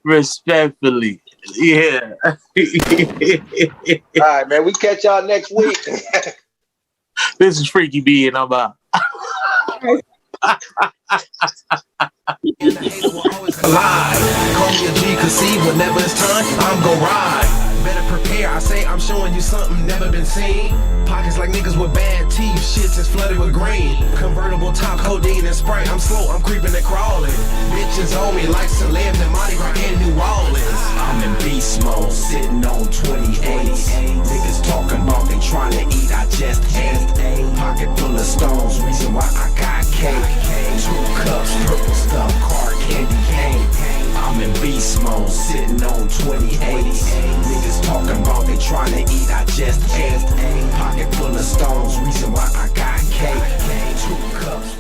Respectfully. Yeah. All right, man. We catch y'all next week. This is Freaky B, and I'm out. Collide. Call me a G, cause see, whenever it's time, I'm gon' ride. Better prepare, I say I'm showing you something never been seen. Pockets like niggas with bad teeth, shits is flooded with green. Convertible top, codeine and Sprite, I'm slow, I'm creeping and crawling. Bitches on me like celebs and Mardi Gras in New Orleans. I'm in beast mode, sitting on 28s. Niggas talking about they trying to eat, I just ate. Pocket full of stones, reason why I got cake. 2 cups, purple stuff, car candy cane. I'm in beast mode, sitting on 28s. Niggas talking about they trying to eat, I just ate. Pocket full of stones, reason why I got cake. 2 cups.